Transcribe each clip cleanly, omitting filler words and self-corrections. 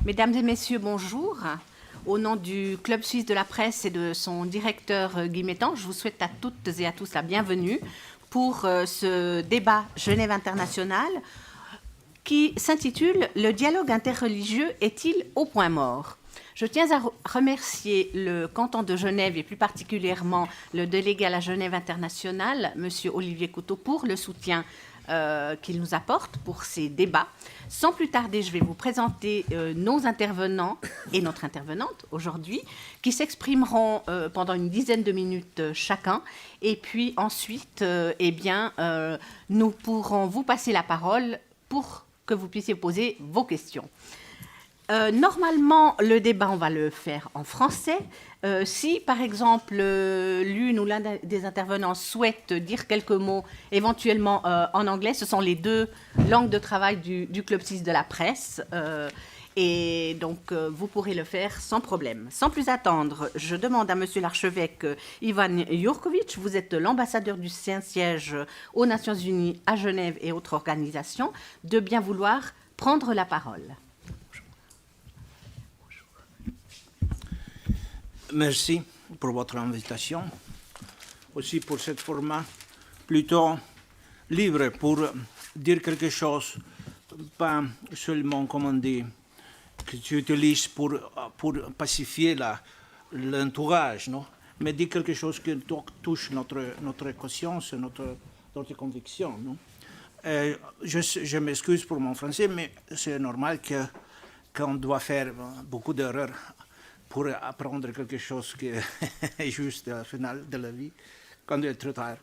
Mesdames et messieurs, bonjour. Au nom du Club suisse de la presse et de son directeur Guy Métan, je vous souhaite à toutes et à tous la bienvenue pour ce débat Genève international qui s'intitule « Le dialogue interreligieux est-il au point mort ?» Je tiens à remercier le canton de Genève et plus particulièrement le délégué à la Genève internationale, M. Olivier Couteau, pour le soutien qu'il nous apporte pour ces débats. Sans plus tarder, je vais vous présenter nos intervenants et notre intervenante aujourd'hui, qui s'exprimeront pendant une dizaine de minutes chacun. Et puis ensuite, nous pourrons vous passer la parole pour que vous puissiez poser vos questions. Normalement, le débat, on va le faire en français. Si, par exemple, l'une ou l'un des intervenants souhaite dire quelques mots, éventuellement en anglais, ce sont les deux langues de travail du Club suisse de la presse. Et donc, vous pourrez le faire sans problème. Sans plus attendre, je demande à Monsieur l'archevêque Ivan Jurkovic, vous êtes l'ambassadeur du Saint-Siège aux Nations Unies à Genève et autres organisations, de bien vouloir prendre la parole. Merci pour votre invitation, aussi pour ce format plutôt libre pour dire quelque chose, pas seulement, comme on dit, que tu utilises pour pacifier l'entourage, non? Mais dire quelque chose qui touche notre conscience, notre conviction. Non? Je m'excuse pour mon français, mais c'est normal qu'on doit faire beaucoup d'erreurs pour apprendre quelque chose qui est juste à la fin de la vie, quand il est trop tard.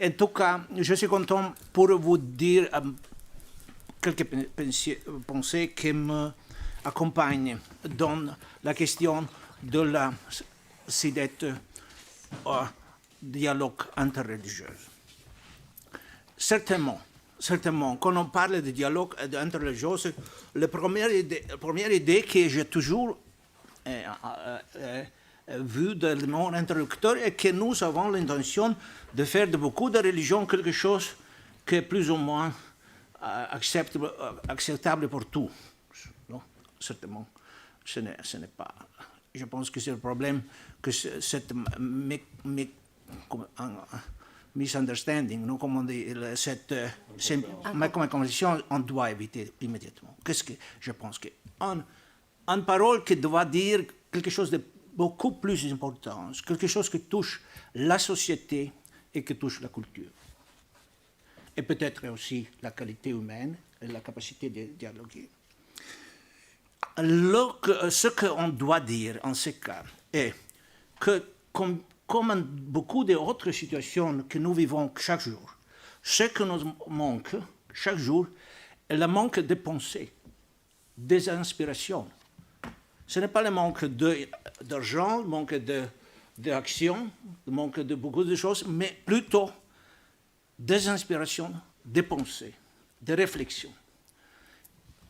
En tout cas, je suis content pour vous dire quelques pensées qui m'accompagnent dans la question de la CIDET dialogue interreligieux. Certainement, quand on parle de dialogue interreligieux, la première idée que j'ai toujours vu de mon interlocuteur est que nous avons l'intention de faire de beaucoup de religions quelque chose qui est plus ou moins acceptable pour tous. Non? Certainement, ce n'est pas. Je pense que c'est le problème que cette misunderstanding, non, comme on dit, cette conversation, on doit éviter immédiatement. Qu'est-ce que je pense une parole qui doit dire quelque chose de beaucoup plus important, quelque chose qui touche la société et qui touche la culture. Et peut-être aussi la qualité humaine et la capacité de dialoguer. Ce qu'on doit dire en ce cas est que, comme en beaucoup d'autres situations que nous vivons chaque jour, ce que nous manque chaque jour est le manque de pensée, des inspirations. Ce n'est pas le manque d'argent, le manque d'action, le manque de beaucoup de choses, mais plutôt des inspirations, des pensées, des réflexions.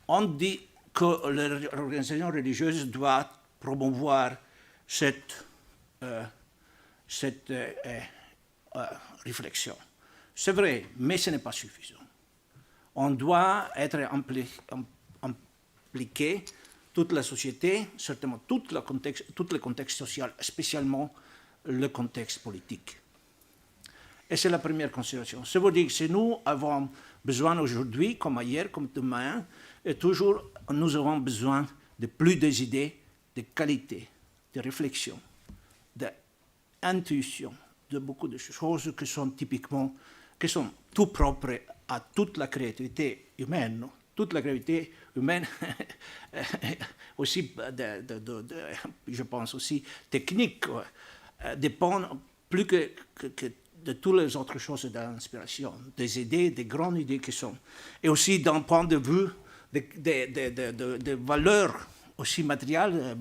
On dit que l'organisation religieuse doit promouvoir cette réflexion. C'est vrai, mais ce n'est pas suffisant. On doit être impliqué toute la société, certainement tout le contexte social, spécialement le contexte politique. Et c'est la première considération. Ça veut dire que si nous avons besoin aujourd'hui, comme hier, comme demain, et toujours nous avons besoin de plus d'idées, de qualité, de réflexion, d'intuition, de beaucoup de choses qui sont tout propres à toute la créativité humaine. Non? Toute la créativité humaine, aussi, je pense aussi, technique, dépend plus que de toutes les autres choses d'inspiration, des idées, des grandes idées qui sont. Et aussi d'un point de vue de valeurs aussi matérielles,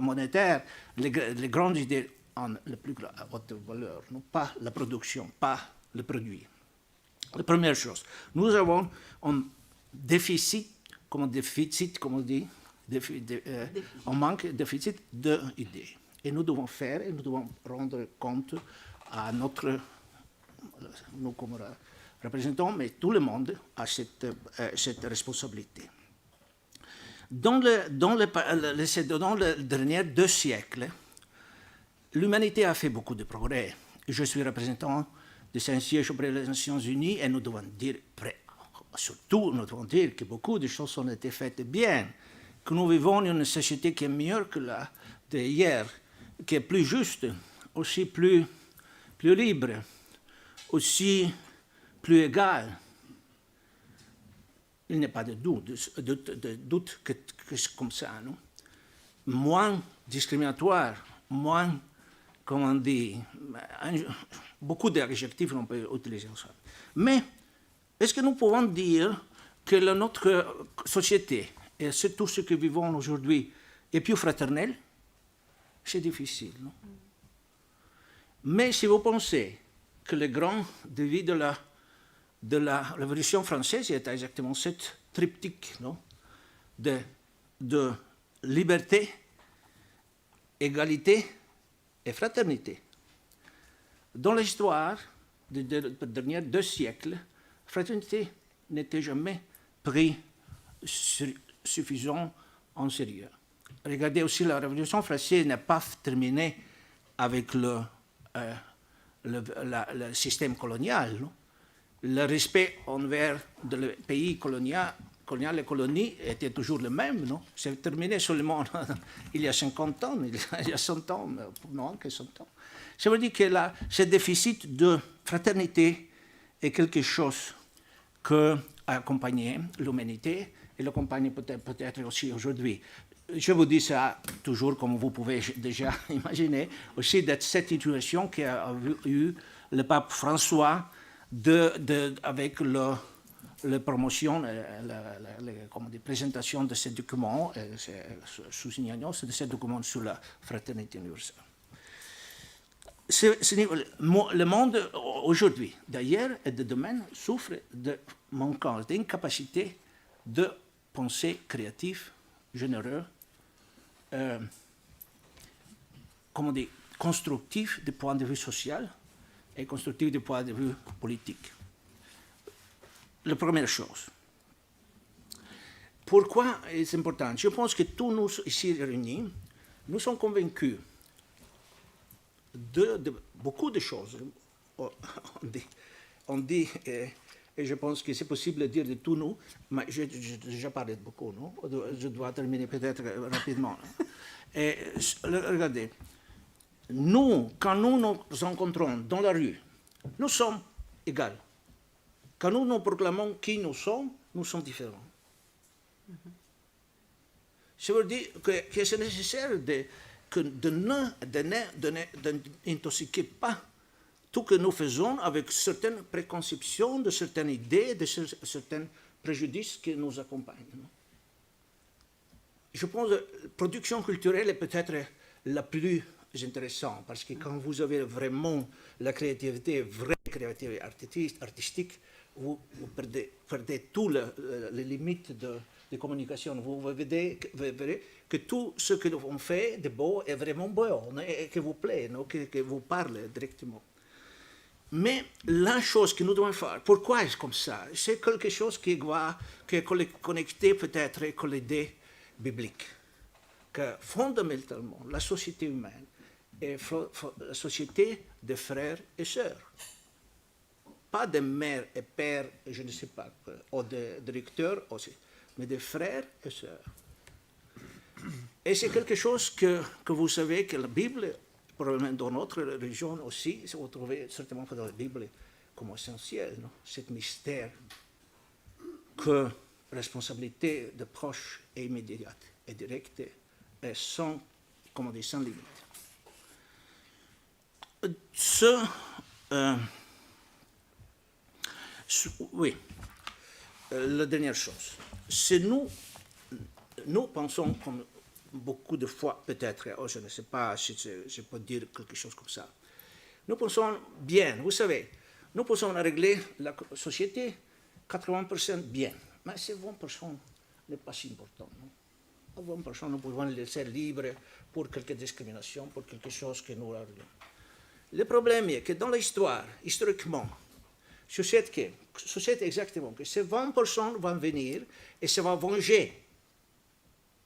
monétaires, les grandes idées en la plus haute valeur, non pas la production, pas le produit. La première chose, nous avons un déficit, comme on dit, on manque déficit d'idées. Et nous devons faire, et nous devons rendre compte à nous comme représentants, mais tout le monde a cette responsabilité. Dans les derniers 2 siècles, l'humanité a fait beaucoup de progrès. Je suis représentant de Saint-Siège auprès des Nations Unies et nous devons dire, surtout, nous devons dire que beaucoup de choses ont été faites bien, que nous vivons dans une société qui est meilleure que la d'hier, qui est plus juste, aussi plus libre, aussi plus égale. Il n'y a pas de doute que c'est comme ça, non? Moins discriminatoire, moins, comment on dit, beaucoup d'adjectifs on peut utiliser ensemble. Mais est-ce que nous pouvons dire que notre société, et surtout ce que vivons aujourd'hui, est plus fraternelle? C'est difficile, non? Mais si vous pensez que le grand défi de la Révolution française était exactement cette triptyque, non? de liberté, égalité et fraternité. Dans l'histoire des derniers 2 siècles, fraternité n'était jamais prise suffisamment en sérieux. Regardez aussi, la Révolution française n'est pas terminée avec le système colonial. Non? Le respect envers le pays colonial, les colonies, était toujours le même. Non? C'est terminé seulement il y a 50 ans, il y a 100 ans, moins que 100 ans. Ça veut dire que ce déficit de fraternité est quelque chose qui a accompagné l'humanité et l'accompagne peut-être aussi aujourd'hui. Je vous dis ça toujours, comme vous pouvez déjà imaginer, aussi de cette situation qu'a eu le pape François avec la promotion, la présentation de ce document, sous-signalance de ce document sur la fraternité universelle. Le monde aujourd'hui, d'ailleurs et de demain, souffre de manquance, d'incapacité de pensée créative, généreux, constructif du point de vue social et constructif du point de vue politique. La première chose. Pourquoi est-ce important? Je pense que tous nous ici réunis, nous sommes convaincus de beaucoup de choses. On dit et je pense que c'est possible de dire de tous nous, mais j'ai déjà parlé de beaucoup, non? Je dois terminer peut-être rapidement. Et regardez, nous, quand nous nous rencontrons dans la rue, nous sommes égaux. Quand nous nous proclamons qui nous sommes différents. Ça veut dire que c'est nécessaire de n'intoxiquer pas tout que nous faisons avec certaines préconceptions, de certaines idées, de certains préjudices qui nous accompagnent. Je pense que la production culturelle est peut-être la plus intéressante, parce que quand vous avez vraiment la créativité, vraie créativité artistique, vous perdez toutes les limites de communication. Vous verrez que tout ce que l'on fait de beau est vraiment beau et que vous plaît, que vous parle directement. Mais la chose que nous devons faire, pourquoi est-ce comme ça? C'est quelque chose qui est connecté peut-être avec l'idée biblique, que fondamentalement, la société humaine est la société de frères et sœurs. Pas de mère et père, je ne sais pas, ou de directeurs aussi, mais de frères et sœurs. Et c'est quelque chose que vous savez que la Bible, probablement dans notre religion aussi, vous trouvez certainement dans la Bible comme essentiel, non? Ce mystère que la responsabilité de proches est immédiate et directe et sans limite. Oui, la dernière chose, c'est nous pensons comme beaucoup de fois, peut-être, je ne sais pas si je peux dire quelque chose comme ça, nous pensons bien, vous savez, nous pensons régler la société 80% bien, mais ces 20% n'est pas si important. Non? 20% nous pouvons les laisser libres pour quelques discriminations, pour quelque chose que nous réglons. Le problème est que dans l'histoire, historiquement, succède exactement que ces 20% vont venir et ça va venger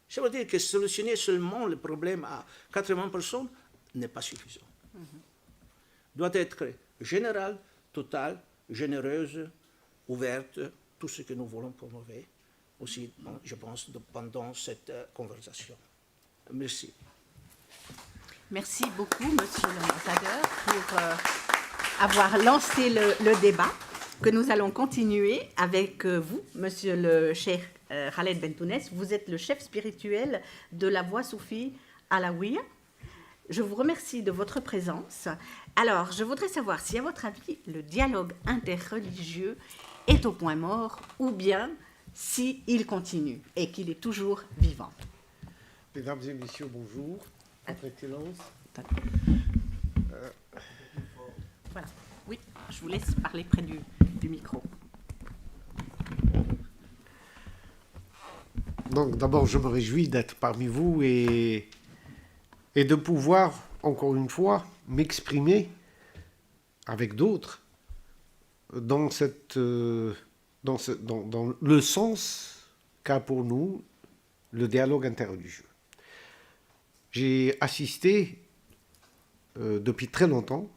Ça veut dire que solutionner seulement le problème à 80 personnes n'est pas suffisant. Doit être général, total, généreuse, ouverte, tout ce que nous voulons promouvoir aussi, je pense, pendant cette conversation. Merci. Merci beaucoup, Monsieur l'ambassadeur, pour avoir lancé le débat que nous allons continuer avec vous, Monsieur le Cheikh Khaled Bentounes. Vous êtes le chef spirituel de la Voie Soufie Alaouia. Je vous remercie de votre présence. Alors, je voudrais savoir si, à votre avis, le dialogue interreligieux est au point mort ou bien s'il continue et qu'il est toujours vivant. Mesdames et messieurs, bonjour. Votre Excellence. Voilà. Oui, je vous laisse parler près du micro. Donc, d'abord, je me réjouis d'être parmi vous et de pouvoir, encore une fois, m'exprimer avec d'autres dans le sens qu'a pour nous le dialogue interreligieux. J'ai assisté depuis très longtemps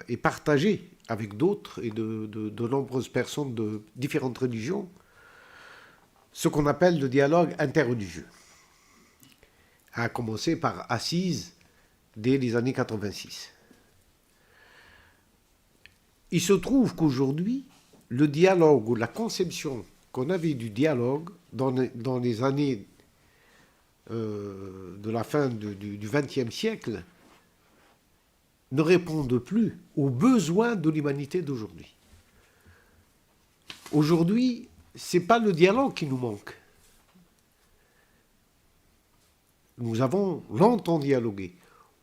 et partagé avec d'autres et de nombreuses personnes de différentes religions ce qu'on appelle le dialogue interreligieux, à commencer par Assise dès les années 86. Il se trouve qu'aujourd'hui, le dialogue ou la conception qu'on avait du dialogue dans les années de la fin du XXe siècle ne répondent plus aux besoins de l'humanité d'aujourd'hui. Aujourd'hui, ce n'est pas le dialogue qui nous manque. Nous avons longtemps dialogué.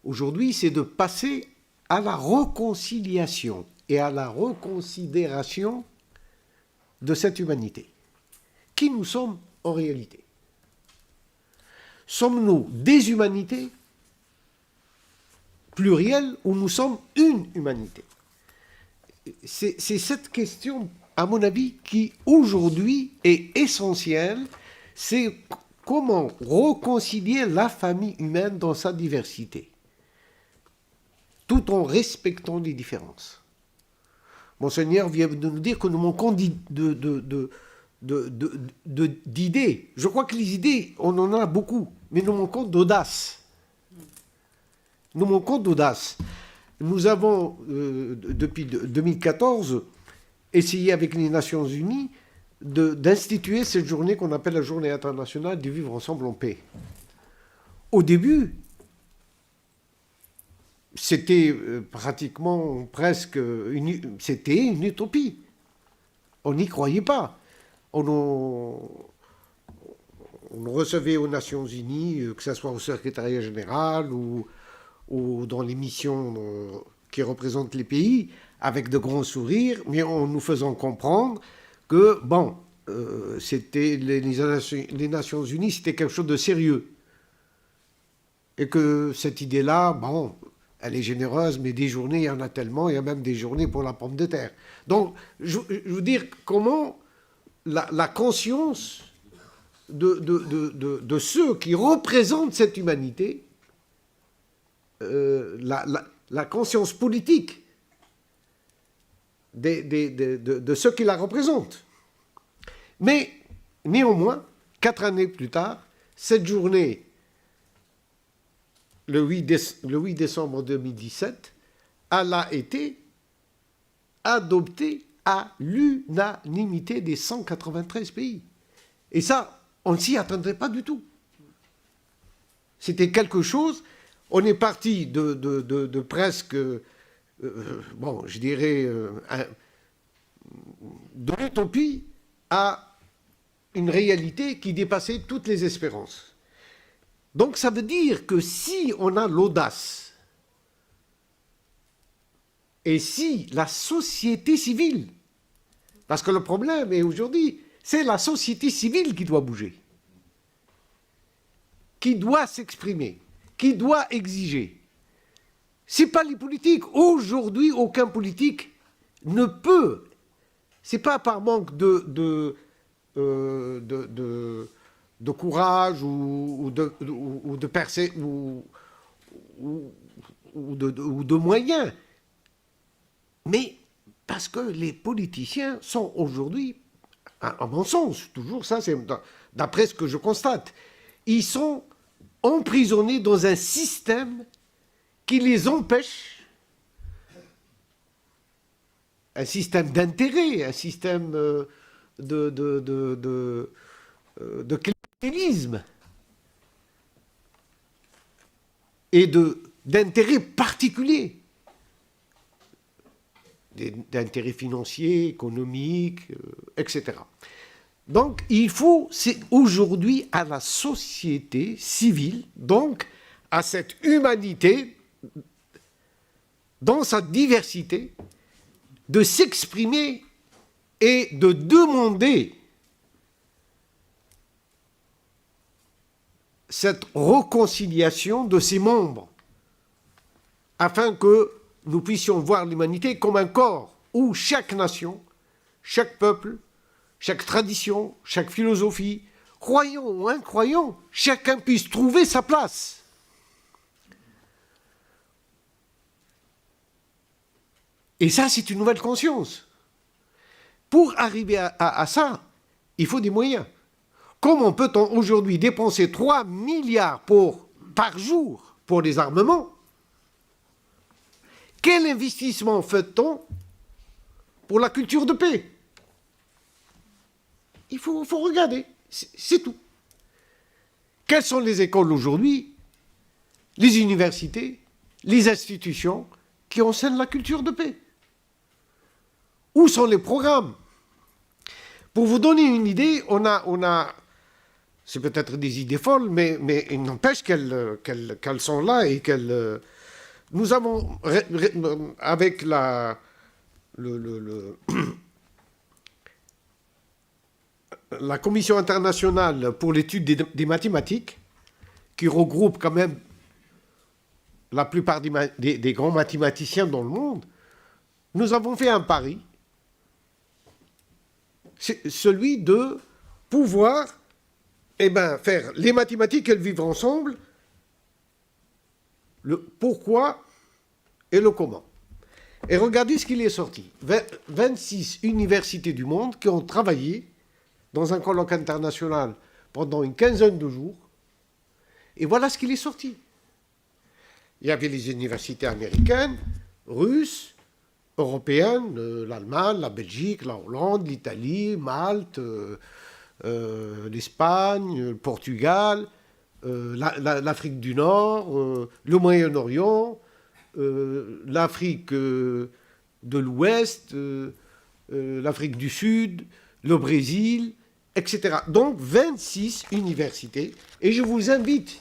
Aujourd'hui, c'est de passer à la réconciliation et à la reconsidération de cette humanité. Qui nous sommes en réalité? Sommes-nous des humanités plurielles ou nous sommes une humanité? C'est cette question, à mon avis, qui aujourd'hui est essentielle. C'est comment réconcilier la famille humaine dans sa diversité, tout en respectant les différences. Monseigneur vient de nous dire que nous manquons d'idées. Je crois que les idées, on en a beaucoup, mais nous manquons d'audace. Nous manquons d'audace. Nous avons, depuis 2014, essayé avec les Nations Unies d'instituer cette journée qu'on appelle la Journée internationale du vivre ensemble en paix. Au début, c'était pratiquement presque c'était une utopie. On n'y croyait pas. On recevait aux Nations Unies, que ce soit au secrétariat général ou dans les missions qui représentent les pays, avec de grands sourires, mais en nous faisant comprendre que, bon, c'était les Nations Unies, c'était quelque chose de sérieux. Et que cette idée-là, bon, elle est généreuse, mais des journées, il y en a tellement, il y a même des journées pour la pomme de terre. Donc, je veux dire, comment la conscience de ceux qui représentent cette humanité, la conscience politique de ceux qui la représentent. Mais, néanmoins, 4 années plus tard, cette journée, le 8 décembre 2017, elle a été adoptée à l'unanimité des 193 pays. Et ça, on ne s'y attendrait pas du tout. C'était quelque chose, on est parti de presque, bon, je dirais, de l'utopie à une réalité qui dépassait toutes les espérances. Donc ça veut dire que si on a l'audace, et si la société civile, parce que le problème est aujourd'hui, c'est la société civile qui doit bouger, qui doit s'exprimer, qui doit exiger. C'est pas les politiques. Aujourd'hui, aucun politique ne peut. C'est pas par manque de courage ou de percée ou de moyens, mais parce que les politiciens sont aujourd'hui, à mon sens, toujours ça, c'est d'après ce que je constate, ils sont emprisonnés dans un système qui les empêche, un système d'intérêt, un système de clientélisme et d'intérêt particulier, d'intérêt financier, économique, etc. Donc, il faut, c'est aujourd'hui à la société civile, donc à cette humanité, dans sa diversité, de s'exprimer et de demander cette réconciliation de ses membres, afin que nous puissions voir l'humanité comme un corps où chaque nation, chaque peuple, chaque tradition, chaque philosophie, croyant ou incroyant, chacun puisse trouver sa place. Et ça, c'est une nouvelle conscience. Pour arriver à ça, il faut des moyens. Comment peut-on aujourd'hui dépenser 3 milliards par jour pour les armements? Quel investissement fait-on pour la culture de paix? Il faut regarder, c'est tout. Quelles sont les écoles aujourd'hui, les universités, les institutions qui enseignent la culture de paix? Où sont les programmes? Pour vous donner une idée, on a c'est peut-être des idées folles, mais il n'empêche qu'elles sont là et qu'elles... Nous avons, avec la Commission internationale pour l'étude des mathématiques, qui regroupe quand même la plupart des grands mathématiciens dans le monde, nous avons fait un pari, c'est celui de pouvoir faire les mathématiques et le vivre ensemble, le pourquoi et le comment. Et regardez ce qu'il est sorti. 26 universités du monde qui ont travaillé dans un colloque international pendant une quinzaine de jours. Et voilà ce qu'il est sorti. Il y avait les universités américaines, russes, européennes, l'Allemagne, la Belgique, la Hollande, l'Italie, Malte, l'Espagne, le Portugal, l'Afrique du Nord, le Moyen-Orient, l'Afrique de l'Ouest, l'Afrique du Sud, le Brésil, etc. Donc 26 universités. Et je vous invite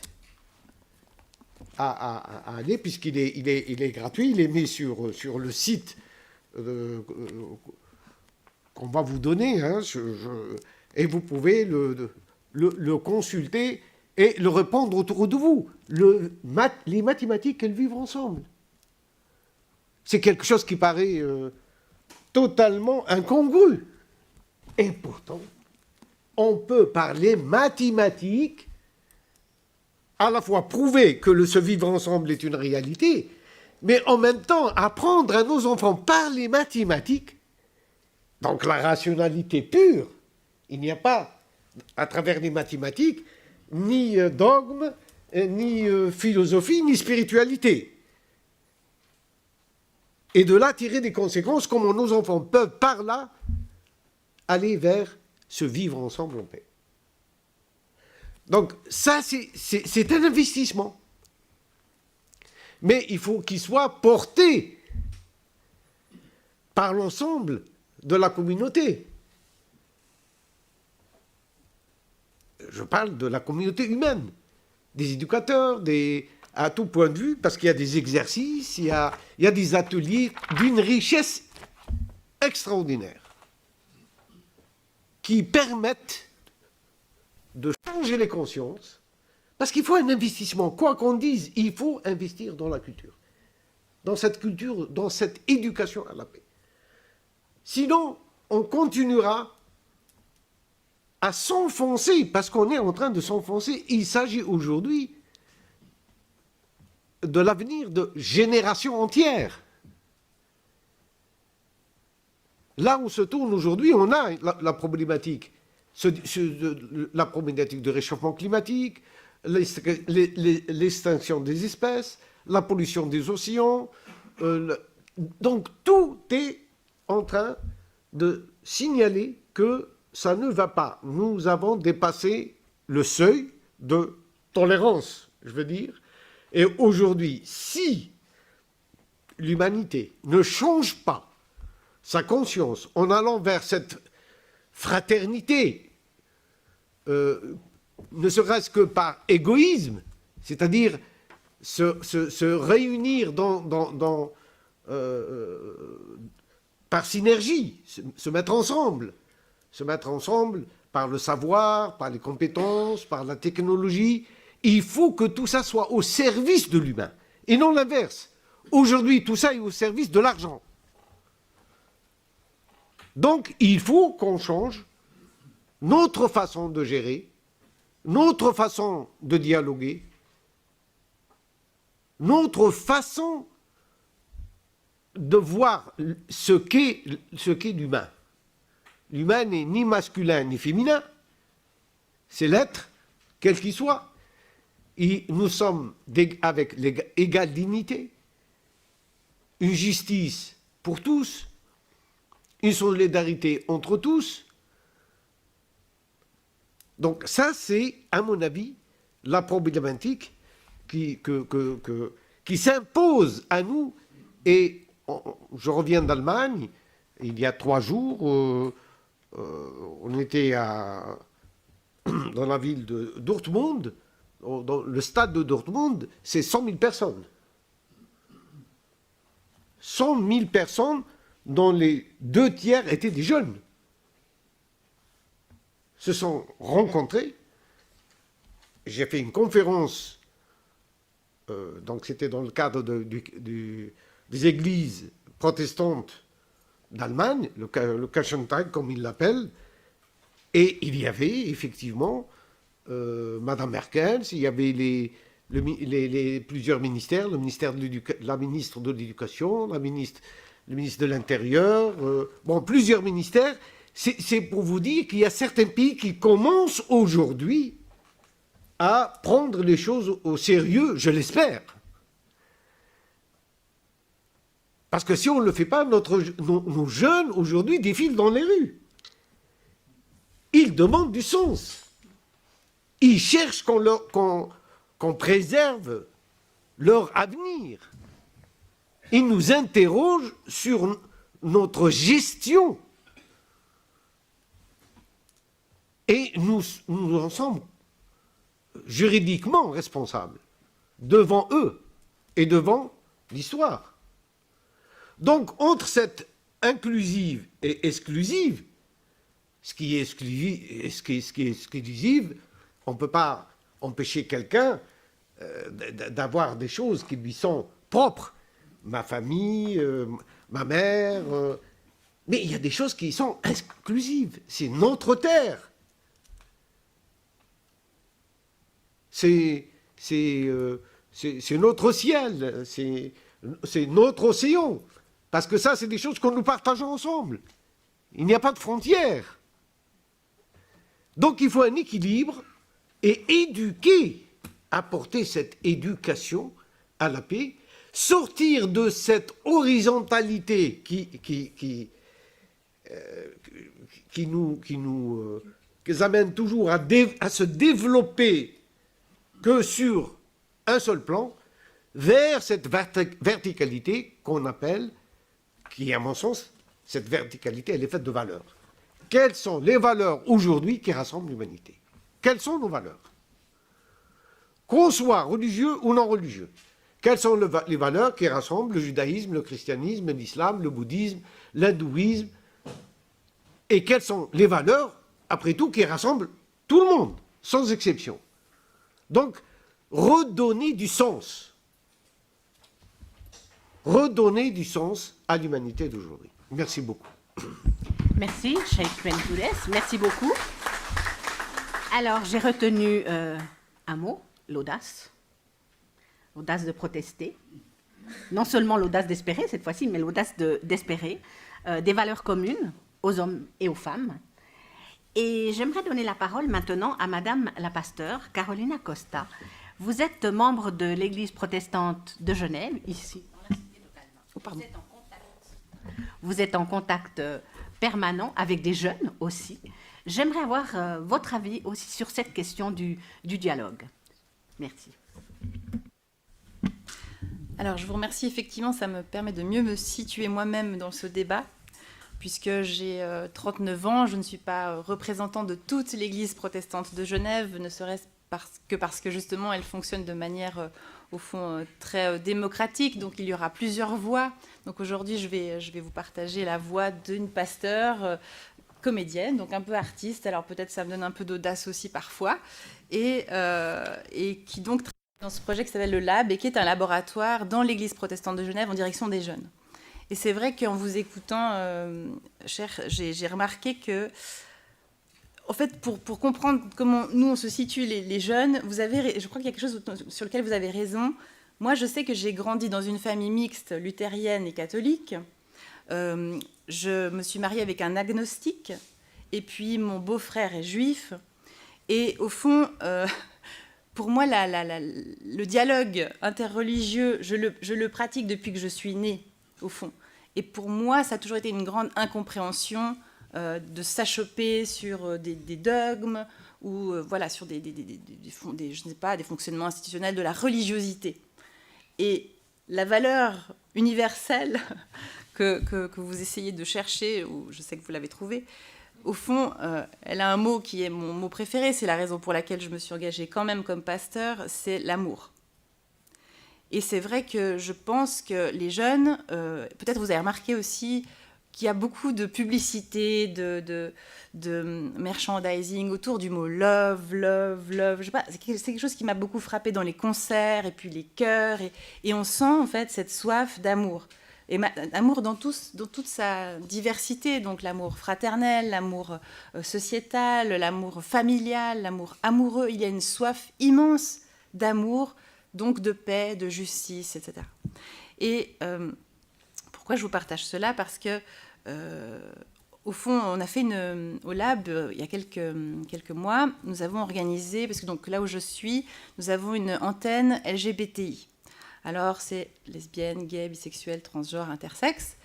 à aller, puisqu'il est gratuit, il est mis sur le site qu'on va vous donner, hein, et vous pouvez le consulter et le répandre autour de vous. Les mathématiques, elles vivent ensemble. C'est quelque chose qui paraît totalement incongru. Et pourtant, on peut parler mathématiques, à la fois prouver que ce vivre ensemble est une réalité, mais en même temps apprendre à nos enfants par les mathématiques, donc la rationalité pure. Il n'y a pas, à travers les mathématiques, ni dogme, ni philosophie, ni spiritualité. Et de là tirer des conséquences, comment nos enfants peuvent par là aller vers ce vivre ensemble en paix. Donc ça, c'est un investissement. Mais il faut qu'il soit porté par l'ensemble de la communauté. Je parle de la communauté humaine, des éducateurs, à tout point de vue, parce qu'il y a des exercices, il y a des ateliers d'une richesse extraordinaire qui permettent de changer les consciences, parce qu'il faut un investissement. Quoi qu'on dise, il faut investir dans la culture, dans cette éducation à la paix. Sinon, on continuera à s'enfoncer, parce qu'on est en train de s'enfoncer. Il s'agit aujourd'hui de l'avenir de générations entières. Là où se tourne aujourd'hui, on a la problématique, la problématique du réchauffement climatique, l'extinction des espèces, la pollution des océans. Donc tout est en train de signaler que ça ne va pas. Nous avons dépassé le seuil de tolérance, je veux dire. Et aujourd'hui, si l'humanité ne change pas sa conscience en allant vers cette fraternité, ne serait-ce que par égoïsme, c'est-à-dire se réunir par synergie, se mettre ensemble par le savoir, par les compétences, par la technologie. Il faut que tout ça soit au service de l'humain, et non l'inverse. Aujourd'hui, tout ça est au service de l'argent. Donc, il faut qu'on change notre façon de gérer, notre façon de dialoguer, notre façon de voir ce qu'est l'humain. L'humain n'est ni masculin ni féminin, c'est l'être, quel qu'il soit. Et nous sommes avec l'égale dignité, une justice pour tous, une solidarité entre tous. Donc ça, c'est, à mon avis, la problématique qui s'impose à nous. Et je reviens d'Allemagne, il y a 3 jours, on était dans la ville de Dortmund, dans le stade de Dortmund, c'est 100 000 personnes. 100 000 personnes dont les 2 tiers étaient des jeunes, se sont rencontrés. J'ai fait une conférence, donc c'était dans le cadre des églises protestantes d'Allemagne, le Kirchentag comme ils l'appellent, et il y avait effectivement Madame Merkel, il y avait plusieurs ministères, la ministre de l'Éducation, le ministre de l'Intérieur, plusieurs ministères. C'est pour vous dire qu'il y a certains pays qui commencent aujourd'hui à prendre les choses au sérieux, je l'espère. Parce que si on ne le fait pas, nos jeunes aujourd'hui défilent dans les rues. Ils demandent du sens. Ils cherchent qu'on préserve leur avenir. Ils nous interrogent sur notre gestion. Et nous en sommes juridiquement responsables devant eux et devant l'histoire. Donc, entre cette inclusive et exclusive, ce qui est exclusive, on ne peut pas empêcher quelqu'un d'avoir des choses qui lui sont propres. Ma famille, ma mère. Mais il y a des choses qui sont exclusives. C'est notre terre. C'est notre ciel. C'est notre océan. Parce que ça, c'est des choses que nous partageons ensemble. Il n'y a pas de frontières. Donc il faut un équilibre et éduquer, apporter cette éducation à la paix, sortir de cette horizontalité qui nous amène toujours à se développer que sur un seul plan, vers cette verticalité qu'on appelle, qui à mon sens, cette verticalité, elle est faite de valeurs. Quelles sont les valeurs aujourd'hui qui rassemblent l'humanité? Quelles sont nos valeurs? Qu'on soit religieux ou non religieux. Quelles sont les valeurs qui rassemblent le judaïsme, le christianisme, l'islam, le bouddhisme, l'hindouisme? Et quelles sont les valeurs, après tout, qui rassemblent tout le monde, sans exception? Donc, redonner du sens. Redonner du sens à l'humanité d'aujourd'hui. Merci beaucoup. Merci, Cheikh Ben Goulès. Merci beaucoup. Alors, j'ai retenu un mot, l'audace. L'audace de protester. Non seulement l'audace d'espérer cette fois-ci, mais l'audace d'espérer. Des valeurs communes aux hommes et aux femmes. Et j'aimerais donner la parole maintenant à Madame la pasteure, Carolina Costa. Vous êtes membre de l'Église protestante de Genève, ici. Oh, pardon. Vous êtes en contact permanent avec des jeunes aussi. J'aimerais avoir votre avis aussi sur cette question du dialogue. Merci. Alors, je vous remercie. Effectivement, ça me permet de mieux me situer moi-même dans ce débat, puisque j'ai 39 ans. Je ne suis pas représentant de toute l'Église protestante de Genève, ne serait-ce parce que justement, elle fonctionne de manière, au fond, très démocratique. Donc, il y aura plusieurs voix. Donc, aujourd'hui, je vais vous partager la voix d'une pasteure comédienne, donc un peu artiste. Alors, peut-être ça me donne un peu d'audace aussi parfois. Et qui donc travaille dans ce projet qui s'appelle le Lab et qui est un laboratoire dans l'Église protestante de Genève en direction des jeunes. Et c'est vrai qu'en vous écoutant, cher, j'ai remarqué que, en fait, pour comprendre comment nous, on se situe, les jeunes, je crois qu'il y a quelque chose sur lequel vous avez raison. Moi, je sais que j'ai grandi dans une famille mixte, luthérienne et catholique. Je me suis mariée avec un agnostique. Et puis, mon beau-frère est juif. Et au fond, pour moi, le dialogue interreligieux, je le pratique depuis que je suis née, au fond. Et pour moi, ça a toujours été une grande incompréhension de s'achoper sur des dogmes ou voilà, sur des fonctionnements institutionnels de la religiosité. Et la valeur universelle que vous essayez de chercher, ou je sais que vous l'avez trouvée, au fond, elle a un mot qui est mon mot préféré, c'est la raison pour laquelle je me suis engagée quand même comme pasteur, c'est l'amour. Et c'est vrai que je pense que les jeunes, peut-être vous avez remarqué aussi qu'il y a beaucoup de publicité, de merchandising autour du mot love, love, love. Je sais pas, c'est quelque chose qui m'a beaucoup frappée dans les concerts et puis les chœurs. Et on sent en fait cette soif d'amour. Et l'amour dans toute sa diversité, donc l'amour fraternel, l'amour sociétal, l'amour familial, l'amour amoureux. Il y a une soif immense d'amour, donc de paix, de justice, etc. Et pourquoi je vous partage cela ? Parce que, au fond, on a fait au Lab, il y a quelques mois, nous avons organisé, parce que donc, là où je suis, nous avons une antenne LGBTI. Alors, c'est lesbienne, gay, bisexuelle, transgenre, intersexes.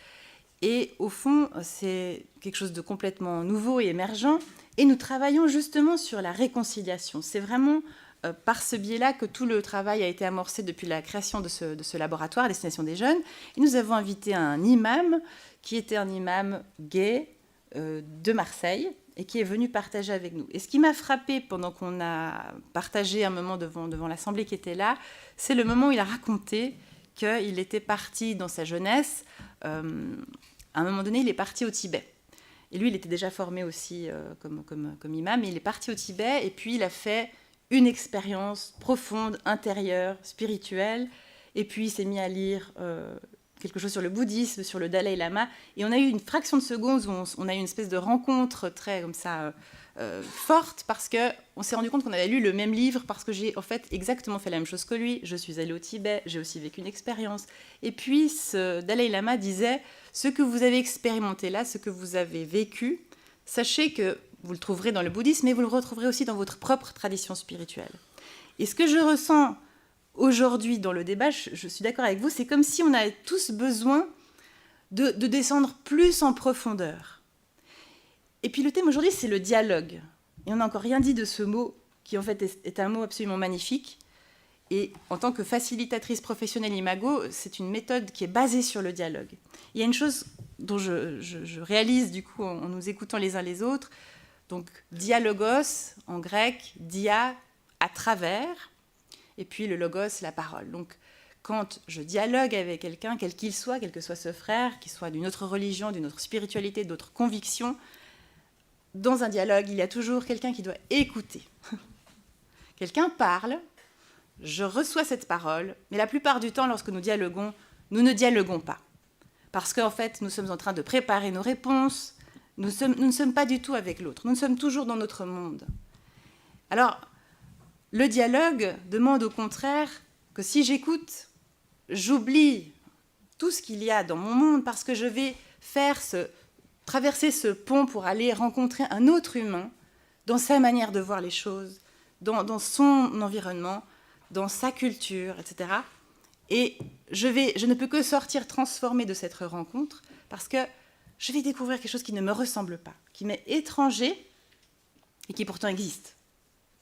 Et au fond, c'est quelque chose de complètement nouveau et émergent. Et nous travaillons justement sur la réconciliation. C'est vraiment par ce biais-là que tout le travail a été amorcé depuis la création de ce laboratoire à destination des jeunes. Et nous avons invité un imam qui était un imam gay de Marseille et qui est venu partager avec nous. Et ce qui m'a frappée pendant qu'on a partagé un moment devant l'assemblée qui était là, c'est le moment où il a raconté qu'il était parti dans sa jeunesse. À un moment donné, il est parti au Tibet. Et lui, il était déjà formé aussi comme imam, mais il est parti au Tibet et puis il a fait une expérience profonde, intérieure, spirituelle. Et puis, il s'est mis à lire quelque chose sur le bouddhisme, sur le Dalai Lama. Et on a eu une fraction de seconde où on a eu une espèce de rencontre très comme ça, forte, parce qu'on s'est rendu compte qu'on avait lu le même livre, parce que j'ai en fait exactement fait la même chose que lui. Je suis allée au Tibet, j'ai aussi vécu une expérience. Et puis, ce Dalai Lama disait, ce que vous avez expérimenté là, ce que vous avez vécu, sachez que vous le trouverez dans le bouddhisme, mais vous le retrouverez aussi dans votre propre tradition spirituelle. Et ce que je ressens aujourd'hui dans le débat, je suis d'accord avec vous, c'est comme si on avait tous besoin de descendre plus en profondeur. Et puis le thème aujourd'hui, c'est le dialogue. Et on n'a encore rien dit de ce mot, qui en fait est un mot absolument magnifique. Et en tant que facilitatrice professionnelle Imago, c'est une méthode qui est basée sur le dialogue. Il y a une chose dont je réalise du coup en nous écoutant les uns les autres. Donc, dialogos, en grec, dia, à travers, et puis le logos, la parole. Donc, quand je dialogue avec quelqu'un, quel qu'il soit, quel que soit ce frère, qu'il soit d'une autre religion, d'une autre spiritualité, d'autres convictions, dans un dialogue, il y a toujours quelqu'un qui doit écouter. Quelqu'un parle, je reçois cette parole, mais la plupart du temps, lorsque nous dialoguons, nous ne dialoguons pas. Parce qu'en fait, nous sommes en train de préparer nos réponses. Nous ne sommes pas du tout avec l'autre. Nous sommes toujours dans notre monde. Alors, le dialogue demande au contraire que si j'écoute, j'oublie tout ce qu'il y a dans mon monde parce que je vais traverser ce pont pour aller rencontrer un autre humain dans sa manière de voir les choses, dans son environnement, dans sa culture, etc. Et je ne peux que sortir transformée de cette rencontre parce que je vais découvrir quelque chose qui ne me ressemble pas, qui m'est étranger et qui pourtant existe.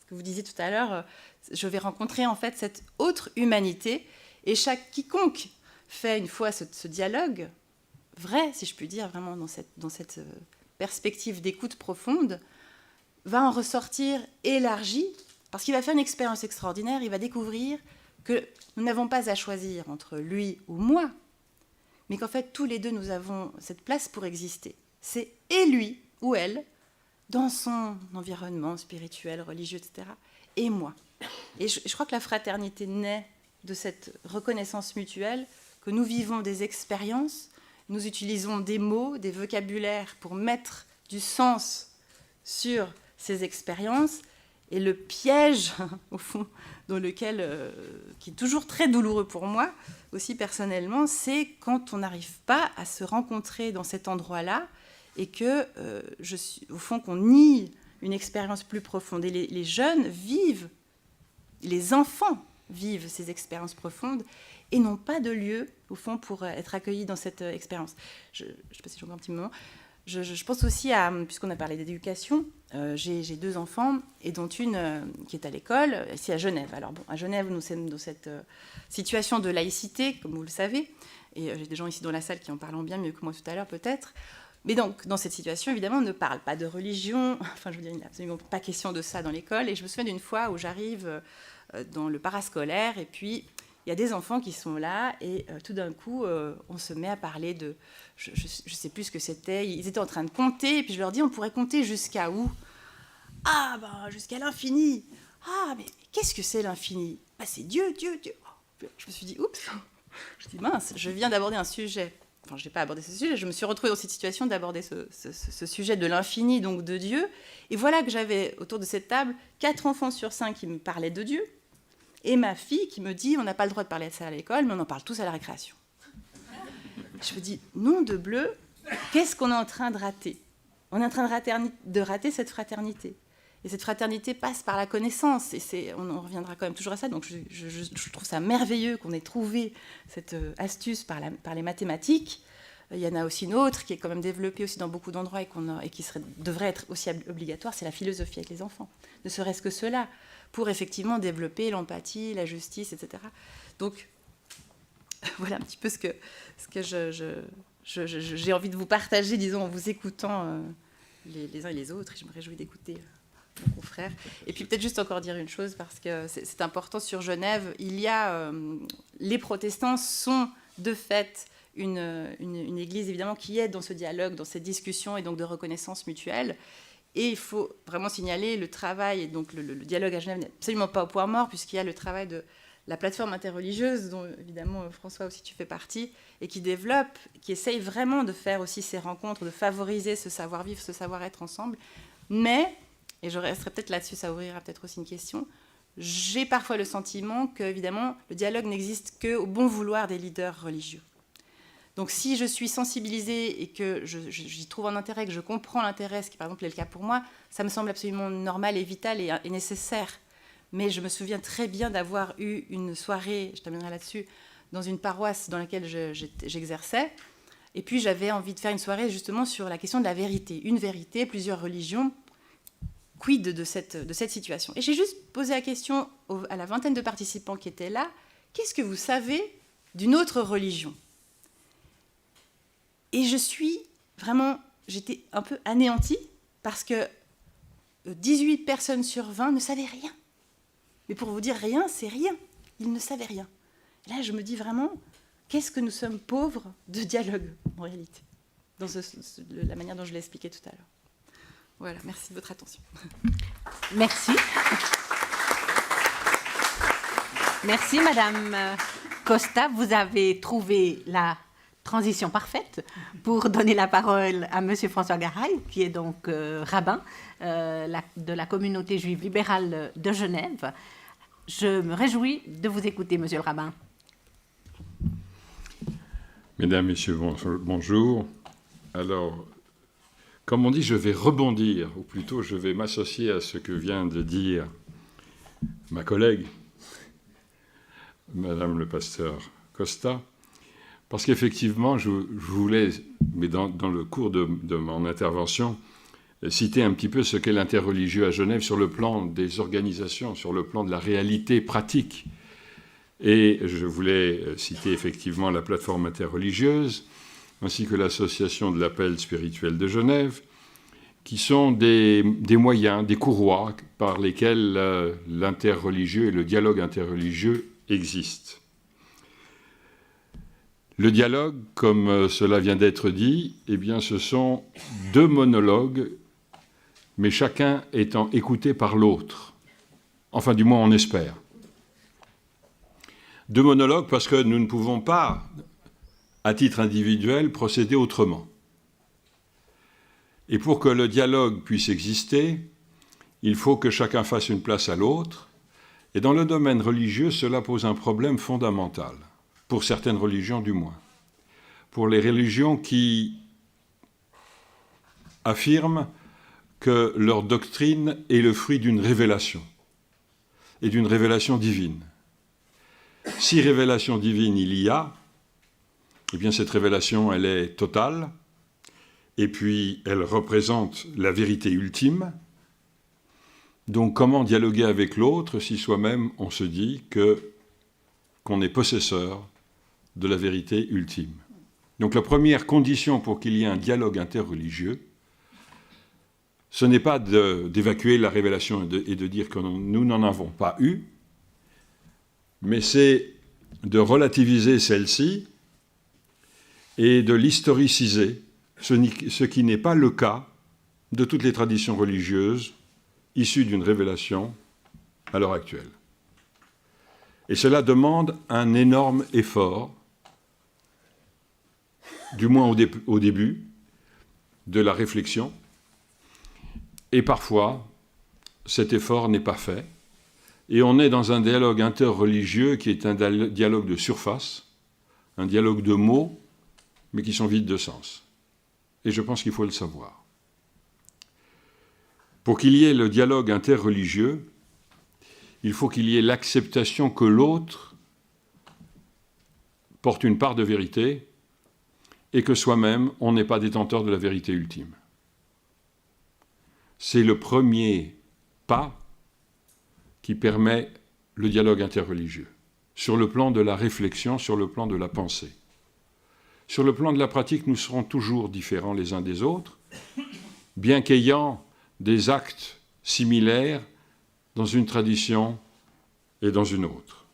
Ce que vous disiez tout à l'heure, je vais rencontrer en fait cette autre humanité et quiconque fait une fois ce dialogue vrai, si je puis dire, vraiment dans cette perspective d'écoute profonde, va en ressortir élargi parce qu'il va faire une expérience extraordinaire, il va découvrir que nous n'avons pas à choisir entre lui ou moi, mais qu'en fait, tous les deux, nous avons cette place pour exister. C'est et lui ou elle, dans son environnement spirituel, religieux, etc., et moi. Et je crois que la fraternité naît de cette reconnaissance mutuelle, que nous vivons des expériences, nous utilisons des mots, des vocabulaires pour mettre du sens sur ces expériences, et le piège, au fond, dans lequel, qui est toujours très douloureux pour moi, aussi personnellement, c'est quand on n'arrive pas à se rencontrer dans cet endroit-là et que, au fond, qu'on nie une expérience plus profonde. Et les jeunes vivent, les enfants vivent ces expériences profondes et n'ont pas de lieu, au fond, pour être accueillis dans cette expérience. Je ne sais pas si j'ai encore un petit moment. Je pense aussi à, puisqu'on a parlé d'éducation, j'ai 2 enfants, et dont une qui est à l'école, ici à Genève. Alors bon, à Genève, nous sommes dans cette situation de laïcité, comme vous le savez, et j'ai des gens ici dans la salle qui en parlent bien mieux que moi tout à l'heure, peut-être. Mais donc, dans cette situation, évidemment, on ne parle pas de religion, enfin, je veux dire, il n'est absolument pas question de ça dans l'école, et je me souviens d'une fois où j'arrive dans le parascolaire, et puis il y a des enfants qui sont là, et tout d'un coup, on se met à parler de... Je ne sais plus ce que c'était. Ils étaient en train de compter, et puis je leur dis, on pourrait compter jusqu'à où? Ah, ben, jusqu'à l'infini. Ah, mais qu'est-ce que c'est l'infini? Bah, c'est Dieu, Dieu, Dieu. Je me suis dit, oups. Je dis, mince, je viens d'aborder un sujet. Enfin, je n'ai pas abordé ce sujet, je me suis retrouvée dans cette situation d'aborder ce sujet de l'infini, donc de Dieu. Et voilà que j'avais, autour de cette table, 4 enfants sur 5 qui me parlaient de Dieu, et ma fille qui me dit, on n'a pas le droit de parler de ça à l'école, mais on en parle tous à la récréation. Je me dis, nom de bleu, qu'est-ce qu'on est en train de rater? On est en train de rater cette fraternité. Et cette fraternité passe par la connaissance, et on en reviendra quand même toujours à ça. Donc je trouve ça merveilleux qu'on ait trouvé cette astuce par les mathématiques. Il y en a aussi une autre qui est quand même développée aussi dans beaucoup d'endroits et qui devrait être aussi obligatoire, c'est la philosophie avec les enfants. Ne serait-ce que cela, pour effectivement développer l'empathie, la justice, etc. Donc voilà un petit peu ce que j'ai envie de vous partager, disons, en vous écoutant les uns et les autres. Et je me réjouis d'écouter mon confrère. Et puis peut-être juste encore dire une chose, parce que c'est important sur Genève. Il y a... les protestants sont de fait une église, évidemment, qui est dans ce dialogue, dans cette discussion et donc de reconnaissance mutuelle. Et il faut vraiment signaler le travail, et donc le dialogue à Genève n'est absolument pas au point mort, puisqu'il y a le travail de la plateforme interreligieuse, dont évidemment François aussi tu fais partie, et qui développe, qui essaye vraiment de faire aussi ces rencontres, de favoriser ce savoir-vivre, ce savoir-être ensemble. Mais, et je resterai peut-être là-dessus, ça ouvrira peut-être aussi une question, j'ai parfois le sentiment que, évidemment, le dialogue n'existe qu'au bon vouloir des leaders religieux. Donc si je suis sensibilisée et que j'y trouve un intérêt, que je comprends l'intérêt, ce qui par exemple est le cas pour moi, ça me semble absolument normal et vital et nécessaire. Mais je me souviens très bien d'avoir eu une soirée, je terminerai là-dessus, dans une paroisse dans laquelle j'exerçais. Et puis j'avais envie de faire une soirée justement sur la question de la vérité. Une vérité, plusieurs religions. Quid de cette situation? Et j'ai juste posé la question à la vingtaine de participants qui étaient là. Qu'est-ce que vous savez d'une autre religion? Et j'étais un peu anéantie parce que 18 personnes sur 20 ne savaient rien. Mais pour vous dire rien, c'est rien. Ils ne savaient rien. Et là, je me dis vraiment, qu'est-ce que nous sommes pauvres de dialogue, en réalité, dans la manière dont je l'ai expliqué tout à l'heure. Voilà, merci de votre attention. Merci. Merci, Madame Costa. Vous avez trouvé la transition parfaite pour donner la parole à Monsieur François Garay, qui est donc rabbin de la communauté juive libérale de Genève. Je me réjouis de vous écouter, Monsieur le rabbin. Mesdames, Messieurs, bonjour. Alors, comme on dit, je vais rebondir, ou plutôt je vais m'associer à ce que vient de dire ma collègue, Madame le pasteur Costa, parce qu'effectivement, je voulais, mais dans le cours de mon intervention, citer un petit peu ce qu'est l'interreligieux à Genève sur le plan des organisations, sur le plan de la réalité pratique. Et je voulais citer effectivement la plateforme interreligieuse, ainsi que l'association de l'appel spirituel de Genève, qui sont des moyens, des courroies par lesquels l'interreligieux et le dialogue interreligieux existent. Le dialogue, comme cela vient d'être dit, eh bien, ce sont deux monologues, mais chacun étant écouté par l'autre. Enfin, du moins, on espère. Deux monologues parce que nous ne pouvons pas, à titre individuel, procéder autrement. Et pour que le dialogue puisse exister, il faut que chacun fasse une place à l'autre. Et dans le domaine religieux, cela pose un problème fondamental. Pour certaines religions du moins. Pour les religions qui affirment que leur doctrine est le fruit d'une révélation, et d'une révélation divine. Si révélation divine il y a, eh bien cette révélation elle est totale, et puis elle représente la vérité ultime. Donc comment dialoguer avec l'autre si soi-même on se dit qu'on est possesseur de la vérité ultime. Donc la première condition pour qu'il y ait un dialogue interreligieux, ce n'est pas d'évacuer la révélation et de dire que nous n'en avons pas eu, mais c'est de relativiser celle-ci et de l'historiciser, ce qui n'est pas le cas de toutes les traditions religieuses issues d'une révélation à l'heure actuelle. Et cela demande un énorme effort, du moins au début, de la réflexion. Et parfois, cet effort n'est pas fait. Et on est dans un dialogue interreligieux qui est un dialogue de surface, un dialogue de mots, mais qui sont vides de sens. Et je pense qu'il faut le savoir. Pour qu'il y ait le dialogue interreligieux, il faut qu'il y ait l'acceptation que l'autre porte une part de vérité et que soi-même, on n'est pas détenteur de la vérité ultime. C'est le premier pas qui permet le dialogue interreligieux, sur le plan de la réflexion, sur le plan de la pensée. Sur le plan de la pratique, nous serons toujours différents les uns des autres, bien qu'ayant des actes similaires dans une tradition et dans une autre.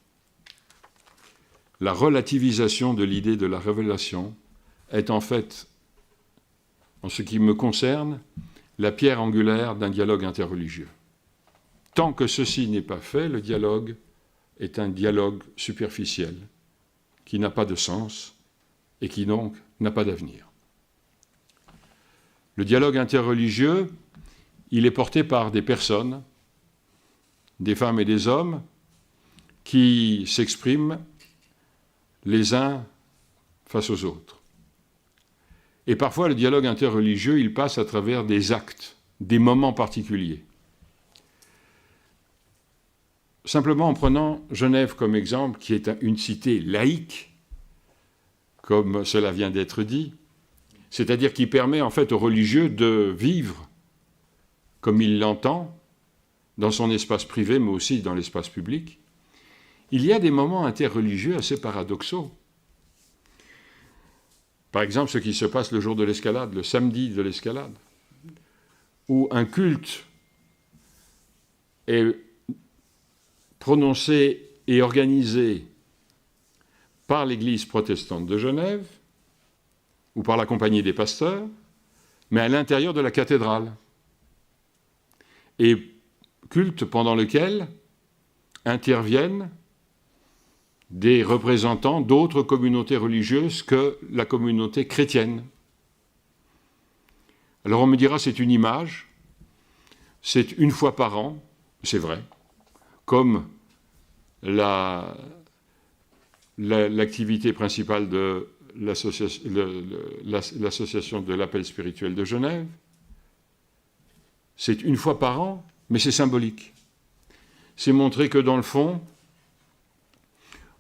La relativisation de l'idée de la révélation est en fait, en ce qui me concerne, la pierre angulaire d'un dialogue interreligieux. Tant que ceci n'est pas fait, le dialogue est un dialogue superficiel, qui n'a pas de sens et qui donc n'a pas d'avenir. Le dialogue interreligieux, il est porté par des personnes, des femmes et des hommes, qui s'expriment les uns face aux autres. Et parfois, le dialogue interreligieux, il passe à travers des actes, des moments particuliers. Simplement en prenant Genève comme exemple, qui est une cité laïque, comme cela vient d'être dit, c'est-à-dire qui permet en fait aux religieux de vivre comme il l'entend, dans son espace privé, mais aussi dans l'espace public. Il y a des moments interreligieux assez paradoxaux. Par exemple, ce qui se passe le jour de l'escalade, le samedi de l'escalade, où un culte est prononcé et organisé par l'Église protestante de Genève, ou par la Compagnie des pasteurs, mais à l'intérieur de la cathédrale. Et culte pendant lequel interviennent des représentants d'autres communautés religieuses que la communauté chrétienne. Alors on me dira, c'est une image, c'est une fois par an, c'est vrai, comme l'activité principale de l'association de l'appel spirituel de Genève. C'est une fois par an, mais c'est symbolique. C'est montrer que dans le fond,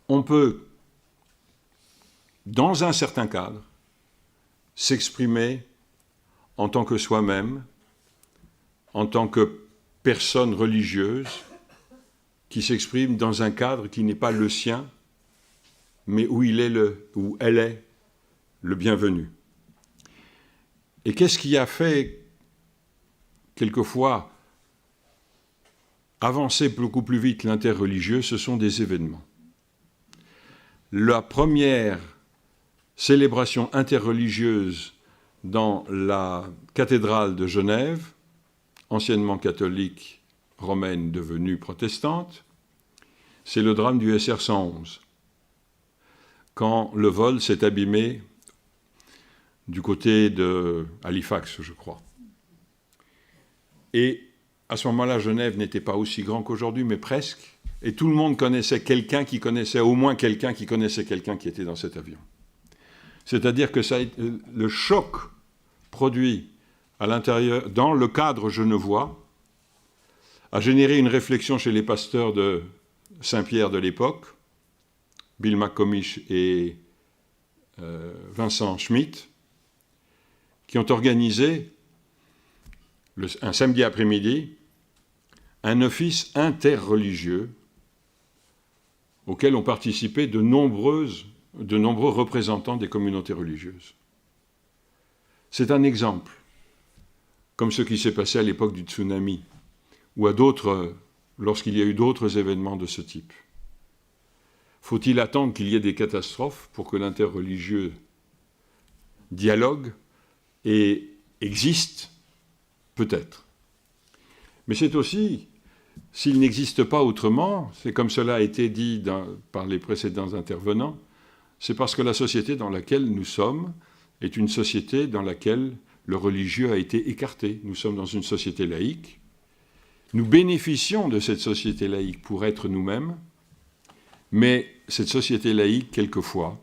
on peut, dans un certain cadre, s'exprimer en tant que soi-même, en tant que personne religieuse, qui s'exprime dans un cadre qui n'est pas le sien, mais où elle est le bienvenu. Et qu'est-ce qui a fait, quelquefois, avancer beaucoup plus vite l'interreligieux? Ce sont des événements. La première célébration interreligieuse dans la cathédrale de Genève, anciennement catholique, romaine devenue protestante, c'est le drame du SR 111, quand le vol s'est abîmé du côté de Halifax, je crois. Et à ce moment-là, Genève n'était pas aussi grand qu'aujourd'hui, mais presque. Et tout le monde connaissait quelqu'un qui connaissait, au moins quelqu'un qui connaissait quelqu'un qui était dans cet avion. C'est-à-dire que le choc produit à l'intérieur, dans le cadre genevois, a généré une réflexion chez les pasteurs de Saint-Pierre de l'époque, Bill McComish et Vincent Schmitt, qui ont organisé, un samedi après-midi, un office interreligieux auquel ont participé de nombreux représentants des communautés religieuses. C'est un exemple, comme ce qui s'est passé à l'époque du tsunami, ou à d'autres, lorsqu'il y a eu d'autres événements de ce type. Faut-il attendre qu'il y ait des catastrophes pour que l'interreligieux dialogue et existe? Peut-être. Mais c'est aussi, s'il n'existe pas autrement, c'est comme cela a été dit par les précédents intervenants, c'est parce que la société dans laquelle nous sommes est une société dans laquelle le religieux a été écarté. Nous sommes dans une société laïque. Nous bénéficions de cette société laïque pour être nous-mêmes, mais cette société laïque, quelquefois,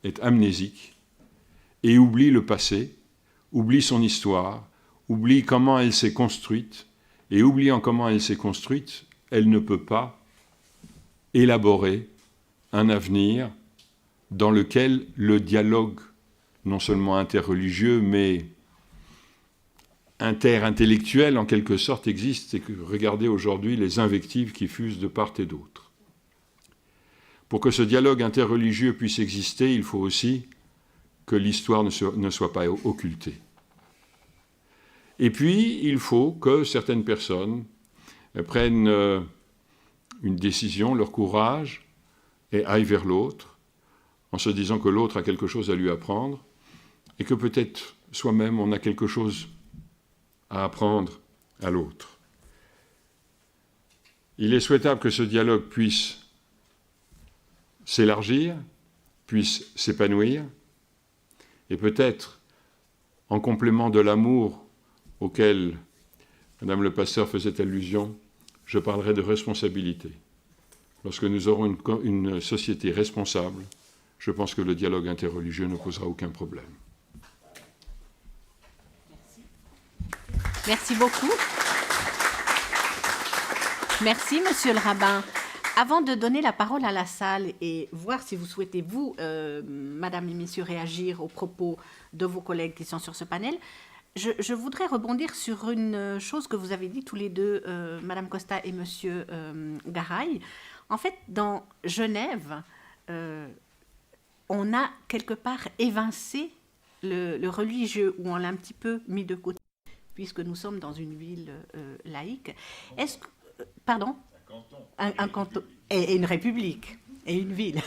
est amnésique et oublie le passé, oublie son histoire, oublie comment elle s'est construite, et oubliant comment elle s'est construite, elle ne peut pas élaborer un avenir dans lequel le dialogue, non seulement interreligieux, mais interintellectuel en quelque sorte existe, et que regardez aujourd'hui les invectives qui fusent de part et d'autre. Pour que ce dialogue interreligieux puisse exister, il faut aussi que l'histoire ne soit pas occultée. Et puis, il faut que certaines personnes prennent une décision, leur courage, et aillent vers l'autre, en se disant que l'autre a quelque chose à lui apprendre, et que peut-être soi-même on a quelque chose à apprendre à l'autre. Il est souhaitable que ce dialogue puisse s'élargir, puisse s'épanouir, et peut-être, en complément de l'amour auquel Madame le pasteur faisait allusion, je parlerai de responsabilité. Lorsque nous aurons une société responsable, je pense que le dialogue interreligieux ne posera aucun problème. Merci beaucoup. Merci, Monsieur le rabbin. Avant de donner la parole à la salle et voir si vous souhaitez, vous, Madame et Messieurs, réagir aux propos de vos collègues qui sont sur ce panel, je voudrais rebondir sur une chose que vous avez dit tous les deux, Madame Costa et Monsieur Garay. En fait, dans Genève, on a quelque part évincé le religieux, ou on l'a un petit peu mis de côté, puisque nous sommes dans une ville laïque. Est-ce que, pardon ? Un canton et une république et une ville.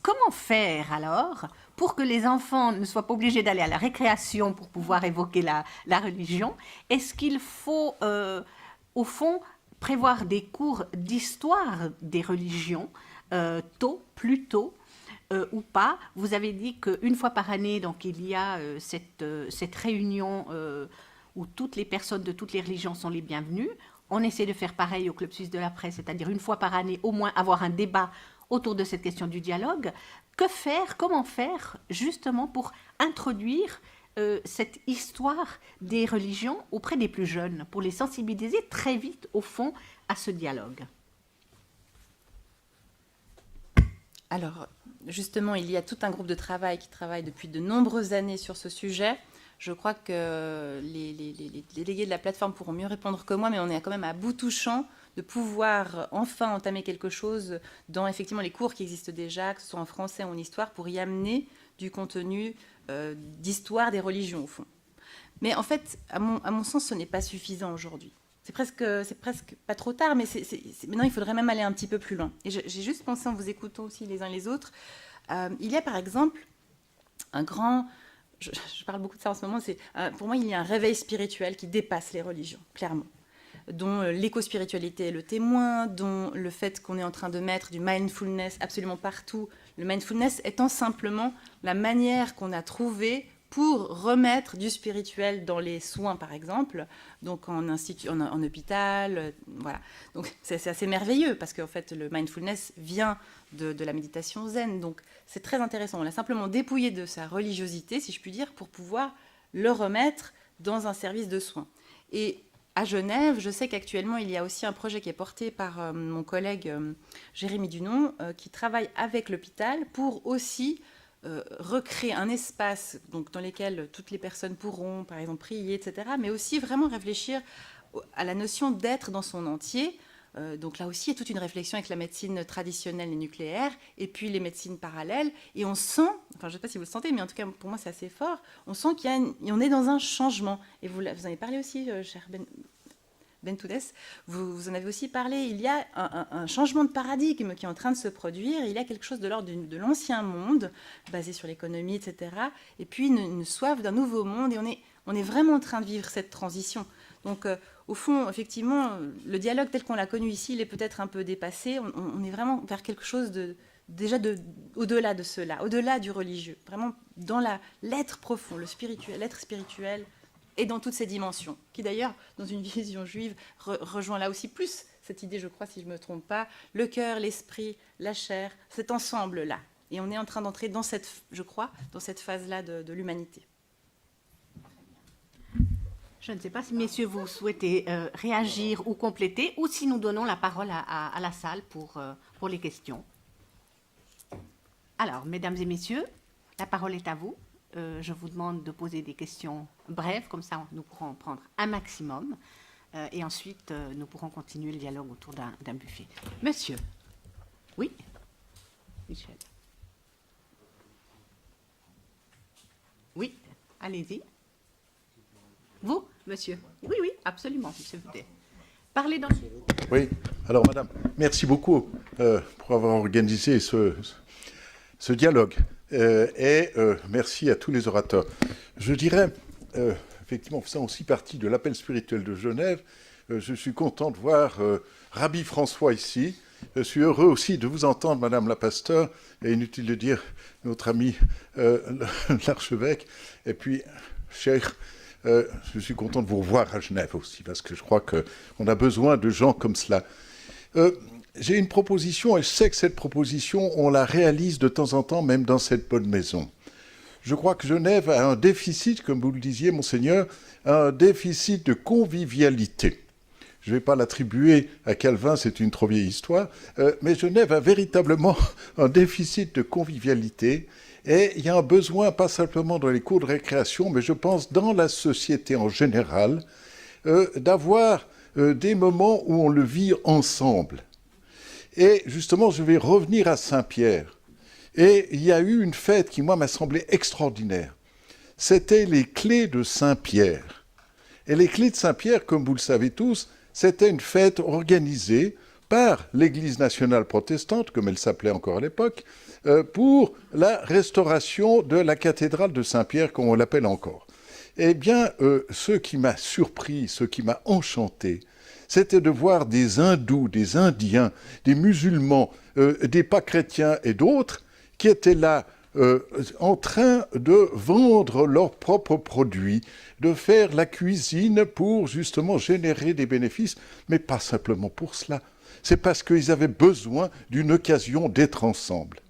Comment faire alors pour que les enfants ne soient pas obligés d'aller à la récréation pour pouvoir évoquer la religion? Est-ce qu'il faut, au fond, prévoir des cours d'histoire des religions plus tôt ou pas. Vous avez dit qu'une fois par année, donc, il y a cette réunion où toutes les personnes de toutes les religions sont les bienvenues. On essaie de faire pareil au Club suisse de la presse, c'est-à-dire une fois par année, au moins avoir un débat autour de cette question du dialogue. Que faire, comment faire, justement, pour introduire cette histoire des religions auprès des plus jeunes, pour les sensibiliser très vite, au fond, à ce dialogue? Alors, justement, il y a tout un groupe de travail qui travaille depuis de nombreuses années sur ce sujet. Je crois que les délégués de la plateforme pourront mieux répondre que moi, mais on est quand même à bout touchant de pouvoir enfin entamer quelque chose dans effectivement les cours qui existent déjà, que ce soit en français ou en histoire, pour y amener du contenu d'histoire des religions, au fond. Mais en fait, à mon sens, ce n'est pas suffisant aujourd'hui. C'est presque pas trop tard, mais maintenant, il faudrait même aller un petit peu plus loin. Et j'ai juste pensé, en vous écoutant aussi les uns les autres, il y a par exemple un grand... Je parle beaucoup de ça en ce moment, pour moi, il y a un réveil spirituel qui dépasse les religions, clairement, dont l'éco-spiritualité est le témoin, dont le fait qu'on est en train de mettre du mindfulness absolument partout, le mindfulness étant simplement la manière qu'on a trouvée pour remettre du spirituel dans les soins, par exemple, donc en hôpital, voilà. Donc c'est assez merveilleux, parce qu'en fait, le mindfulness vient de la méditation zen, donc c'est très intéressant. On l'a simplement dépouillé de sa religiosité, si je puis dire, pour pouvoir le remettre dans un service de soins. Et à Genève, je sais qu'actuellement, il y a aussi un projet qui est porté par mon collègue Jérémy Dunon, qui travaille avec l'hôpital pour aussi recréer un espace donc, dans lequel toutes les personnes pourront, par exemple, prier, etc., mais aussi vraiment réfléchir à la notion d'être dans son entier. Donc là aussi, il y a toute une réflexion avec la médecine traditionnelle et nucléaire, et puis les médecines parallèles. Et on sent, enfin je ne sais pas si vous le sentez, mais en tout cas pour moi c'est assez fort, on sent qu'on est dans un changement. Et vous en avez parlé aussi, cher Bentoudès, vous en avez aussi parlé. Il y a un changement de paradigme qui est en train de se produire. Il y a quelque chose de l'ordre de l'ancien monde, basé sur l'économie, etc. Et puis une soif d'un nouveau monde. Et on est vraiment en train de vivre cette transition. Donc, au fond, effectivement, le dialogue tel qu'on l'a connu ici, il est peut-être un peu dépassé. On est vraiment vers quelque chose au-delà de cela, au-delà du religieux, vraiment dans l'être profond, le spirituel, l'être spirituel, et dans toutes ces dimensions, qui d'ailleurs, dans une vision juive, rejoint là aussi plus cette idée, je crois, si je ne me trompe pas, le cœur, l'esprit, la chair, cet ensemble-là. Et on est en train d'entrer dans cette, je crois, dans cette phase-là de l'humanité. Je ne sais pas si, messieurs, vous souhaitez réagir ou compléter, ou si nous donnons la parole à la salle pour les questions. Alors, mesdames et messieurs, la parole est à vous. Je vous demande de poser des questions brèves, comme ça nous pourrons en prendre un maximum, et ensuite nous pourrons continuer le dialogue autour d'un buffet. Monsieur. Oui, Michel. Oui, allez-y. Vous, monsieur? Oui, oui, absolument, monsieur Boudet. Parlez dans... Oui, alors madame, merci beaucoup pour avoir organisé ce dialogue. Merci à tous les orateurs. Je dirais, effectivement, faisant aussi partie de l'appel spirituel de Genève, je suis content de voir Rabbi François ici. Je suis heureux aussi de vous entendre, madame la pasteur, et inutile de dire notre ami l'archevêque, et puis, cher... je suis content de vous revoir à Genève aussi, parce que je crois qu'on a besoin de gens comme cela. J'ai une proposition, et je sais que cette proposition, on la réalise de temps en temps, même dans cette bonne maison. Je crois que Genève a un déficit, comme vous le disiez, monseigneur, un déficit de convivialité. Je ne vais pas l'attribuer à Calvin, c'est une trop vieille histoire, mais Genève a véritablement un déficit de convivialité. Et il y a un besoin, pas simplement dans les cours de récréation, mais je pense dans la société en général, d'avoir des moments où on le vit ensemble. Et justement, je vais revenir à Saint-Pierre. Et il y a eu une fête qui, moi, m'a semblé extraordinaire. C'était les clés de Saint-Pierre. Et les clés de Saint-Pierre, comme vous le savez tous, c'était une fête organisée par l'Église nationale protestante, comme elle s'appelait encore à l'époque, pour la restauration de la cathédrale de Saint-Pierre, comme on l'appelle encore. Eh bien, ce qui m'a surpris, ce qui m'a enchanté, c'était de voir des hindous, des indiens, des musulmans, des pas chrétiens et d'autres qui étaient là en train de vendre leurs propres produits, de faire la cuisine pour justement générer des bénéfices, mais pas simplement pour cela. C'est parce qu'ils avaient besoin d'une occasion d'être ensemble.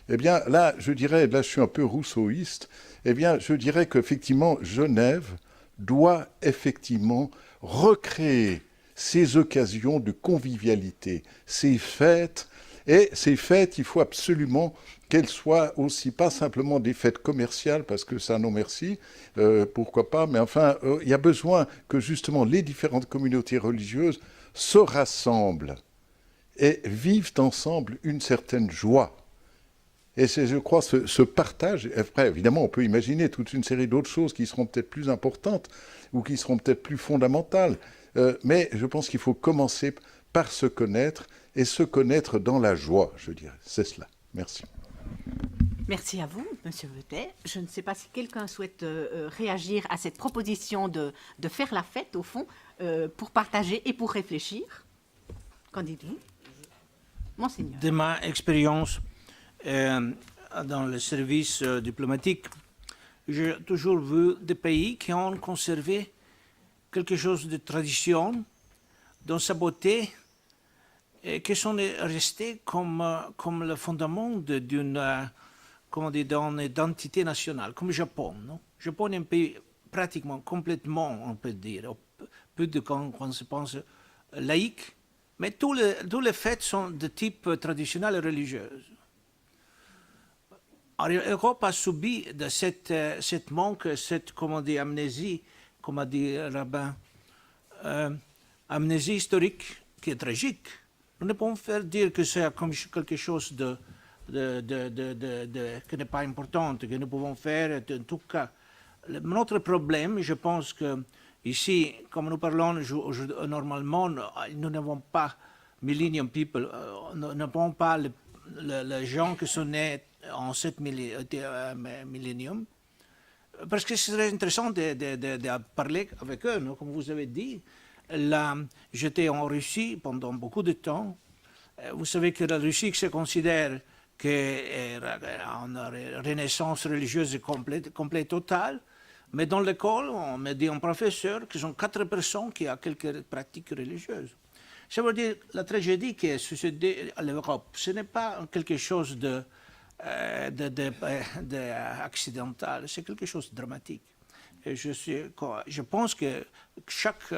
Eh bien, là, je dirais, là, je suis un peu rousseauiste, eh bien, je dirais qu'effectivement, Genève doit effectivement recréer ces occasions de convivialité, ces fêtes. Et ces fêtes, il faut absolument qu'elles soient aussi pas simplement des fêtes commerciales, parce que ça, non merci, pourquoi pas, mais enfin, il y a besoin que justement les différentes communautés religieuses se rassemblent et vivent ensemble une certaine joie. Et c'est, je crois, ce partage. Après, évidemment, on peut imaginer toute une série d'autres choses qui seront peut-être plus importantes ou qui seront peut-être plus fondamentales. Mais je pense qu'il faut commencer par se connaître et se connaître dans la joie, je dirais. C'est cela. Merci. Merci à vous, Monsieur Vetet. Je ne sais pas si quelqu'un souhaite réagir à cette proposition de faire la fête, au fond, pour partager et pour réfléchir. Qu'en dites-vous, Monseigneur? De ma expérience dans le service diplomatique, j'ai toujours vu des pays qui ont conservé quelque chose de tradition dans sa beauté et qui sont restés comme le fondement d'une identité nationale, comme le Japon. Non? Le Japon est un pays pratiquement, complètement, on peut dire, peu de quand on se pense laïque, mais tous les fêtes sont de type traditionnel et religieux. L'Europe a subi de cette manque, cette amnésie, comme a dit le rabbin, amnésie historique qui est tragique. Nous ne pouvons pas dire que c'est comme quelque chose qui n'est pas important, que nous pouvons faire en tout cas. Notre problème, je pense que ici, comme nous parlons normalement, nous n'avons pas Millennium People, nous n'avons pas les gens qui sont nés en 7 millénium, parce que c'est très intéressant de parler avec eux, non? Comme vous avez dit. Là, j'étais en Russie pendant beaucoup de temps. Vous savez que la Russie se considère qu'une renaissance religieuse complète totale, mais dans l'école, on me dit un professeur qu'ils sont 4% qui a quelques pratiques religieuses. Ça veut dire la tragédie qui est succédée à l'Europe, ce n'est pas quelque chose d'accidental, c'est quelque chose de dramatique. Et je pense que chaque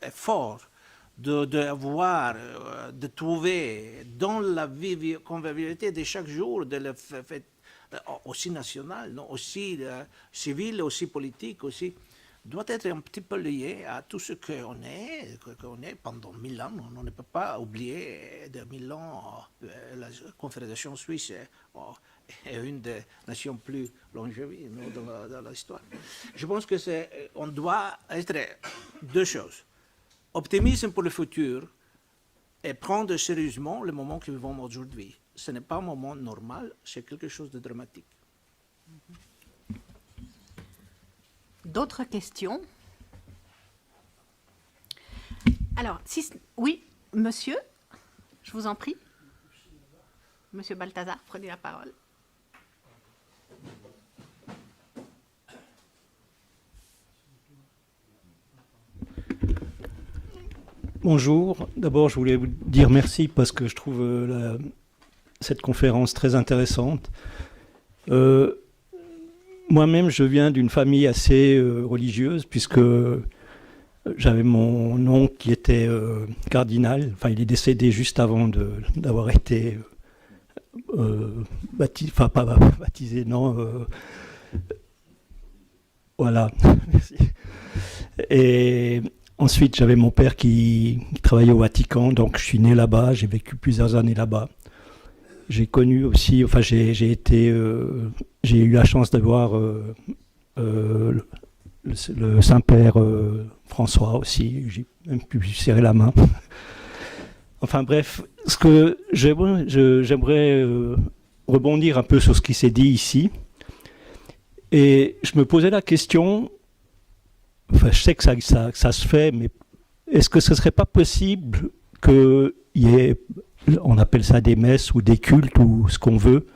effort de trouver dans la convivialité de chaque jour, de la fête aussi nationale, non, aussi civile, aussi politique, aussi, doit être un petit peu lié à tout ce qu'on est pendant 1000 ans. On ne peut pas oublier de 1000 ans, la Confédération suisse est une des nations plus longéves dans l'histoire. Je pense que on doit être deux choses. Optimisme pour le futur et prendre sérieusement le moment que nous vivons aujourd'hui. Ce n'est pas un moment normal, c'est quelque chose de dramatique. D'autres questions? Alors, oui, monsieur, je vous en prie. Monsieur Balthazar, prenez la parole. Bonjour. D'abord, je voulais vous dire merci parce que je trouve cette conférence très intéressante. Moi-même, je viens d'une famille assez religieuse puisque j'avais mon oncle qui était cardinal. Enfin, il est décédé juste avant d'avoir été baptisé. Enfin, pas baptisé, non. Voilà. Merci. Et ensuite, j'avais mon père qui travaillait au Vatican, donc je suis né là-bas, j'ai vécu plusieurs années là-bas. J'ai connu aussi, enfin j'ai eu la chance d'avoir le Saint-Père François aussi, j'ai même pu lui serrer la main. Enfin bref, ce que j'aimerais rebondir un peu sur ce qui s'est dit ici. Et je me posais la question, enfin je sais que ça se fait, mais est-ce que ce ne serait pas possible qu'il y ait, on appelle ça des messes ou des cultes ou ce qu'on veut,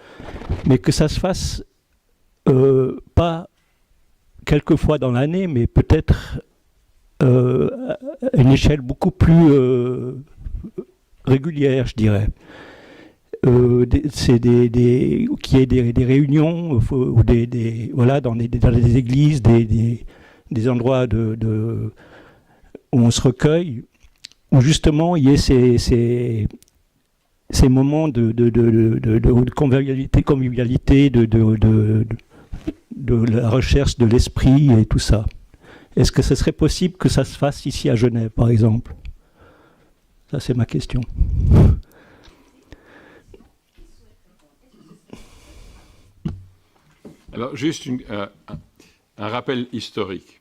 mais que ça se fasse pas quelques fois dans l'année, mais peut-être à une échelle beaucoup plus régulière, je dirais. C'est qu'il y ait des réunions ou voilà, dans des églises, des endroits où on se recueille, où justement il y ait ces moments de convivialité, de la recherche de l'esprit et tout ça. Est-ce que ce serait possible que ça se fasse ici à Genève, par exemple? Ça, c'est ma question. Alors, juste un rappel historique,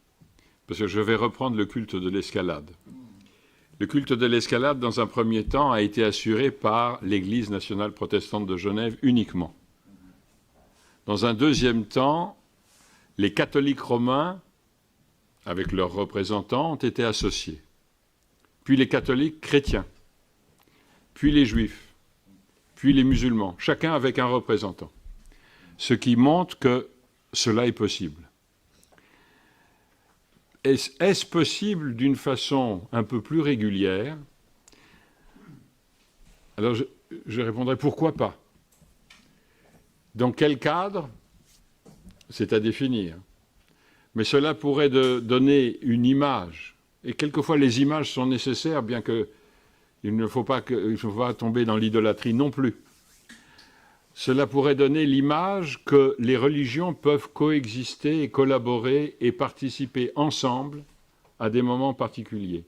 parce que je vais reprendre le culte de l'escalade. Le culte de l'escalade, dans un premier temps, a été assuré par l'Église nationale protestante de Genève uniquement. Dans un deuxième temps, les catholiques romains, avec leurs représentants, ont été associés. Puis les catholiques chrétiens, puis les juifs, puis les musulmans, chacun avec un représentant. Ce qui montre que cela est possible. Est-ce possible d'une façon un peu plus régulière? Alors je répondrai pourquoi pas. Dans quel cadre? C'est à définir. Mais cela pourrait donner une image. Et quelquefois les images sont nécessaires, bien qu'il ne faut pas tomber dans l'idolâtrie non plus. Cela pourrait donner l'image que les religions peuvent coexister et collaborer et participer ensemble à des moments particuliers.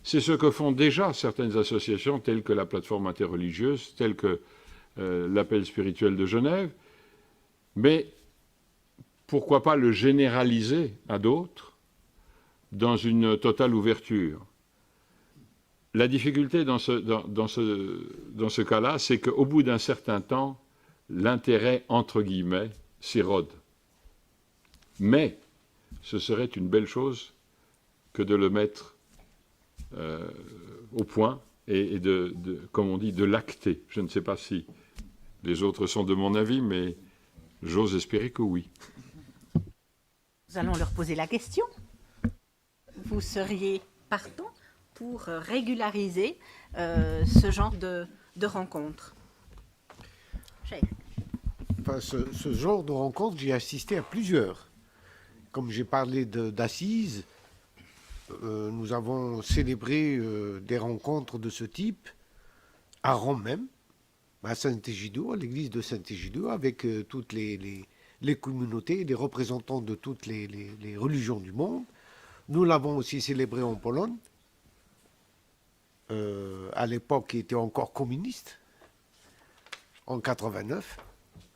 C'est ce que font déjà certaines associations telles que la plateforme interreligieuse, telles que l'appel spirituel de Genève, mais pourquoi pas le généraliser à d'autres dans une totale ouverture. La difficulté dans ce cas-là, c'est qu'au bout d'un certain temps, l'intérêt, entre guillemets, s'érode. Mais ce serait une belle chose que de le mettre au point et comme on dit, de l'acter. Je ne sais pas si les autres sont de mon avis, mais j'ose espérer que oui. Nous allons leur poser la question. Vous seriez partant pour régulariser ce genre de rencontres? Enfin, ce genre de rencontre, j'ai assisté à plusieurs. Comme j'ai parlé d'assises, nous avons célébré des rencontres de ce type à Rome même, à Sant'Egidio, à l'église de Sant'Egidio, avec toutes les communautés, les représentants de toutes les religions du monde. Nous l'avons aussi célébré en Pologne, à l'époque qui était encore communiste, en 89,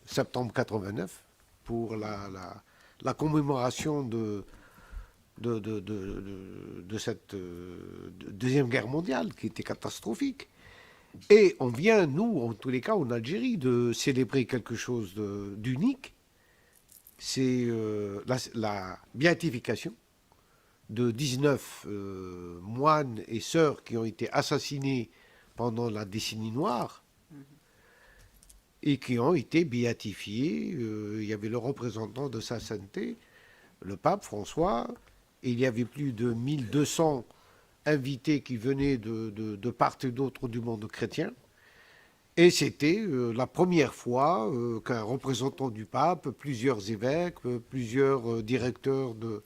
septembre 89, pour la commémoration de cette Deuxième Guerre mondiale, qui était catastrophique. Et on vient, nous, en tous les cas, en Algérie, de célébrer quelque chose d'unique. C'est la béatification de 19 moines et sœurs qui ont été assassinés pendant la décennie noire et qui ont été béatifiés. Il y avait le représentant de sa sainteté, le pape François, et il y avait plus de 1200 invités qui venaient de part et d'autre du monde chrétien. Et c'était la première fois qu'un représentant du pape, plusieurs évêques, plusieurs directeurs de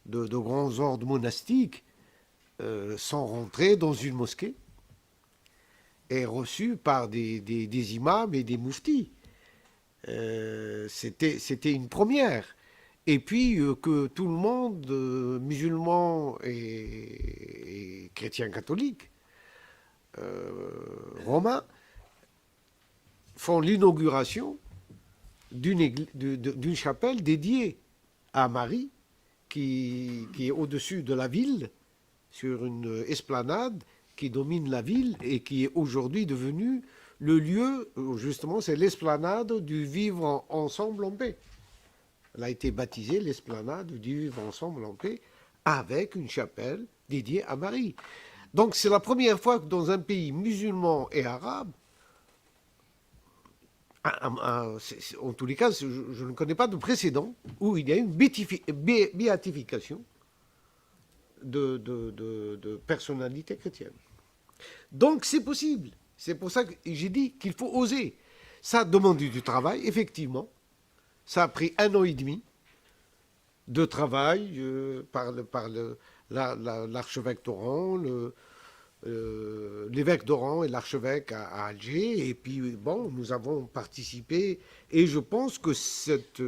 grands ordres monastiques sont rentrés dans une mosquée et reçus par des imams et des mouftis. C'était une première. Et puis que tout le monde, musulmans et chrétiens catholiques, romains, font l'inauguration d'une chapelle dédiée à Marie, qui est au-dessus de la ville, sur une esplanade qui domine la ville et qui est aujourd'hui devenue le lieu, justement, c'est l'esplanade du vivre ensemble en paix. Elle a été baptisée l'esplanade du vivre ensemble en paix, avec une chapelle dédiée à Marie. Donc c'est la première fois que dans un pays musulman et arabe, en tous les cas, je ne connais pas de précédent où il y a une béatification de personnalités chrétiennes. Donc c'est possible. C'est pour ça que j'ai dit qu'il faut oser. Ça a demandé du travail, effectivement. Ça a pris 1 an et demi de travail par l'archevêque d'Oran, l'évêque d'Oran et l'archevêque à Alger. Et puis, bon, nous avons participé. Et je pense que cette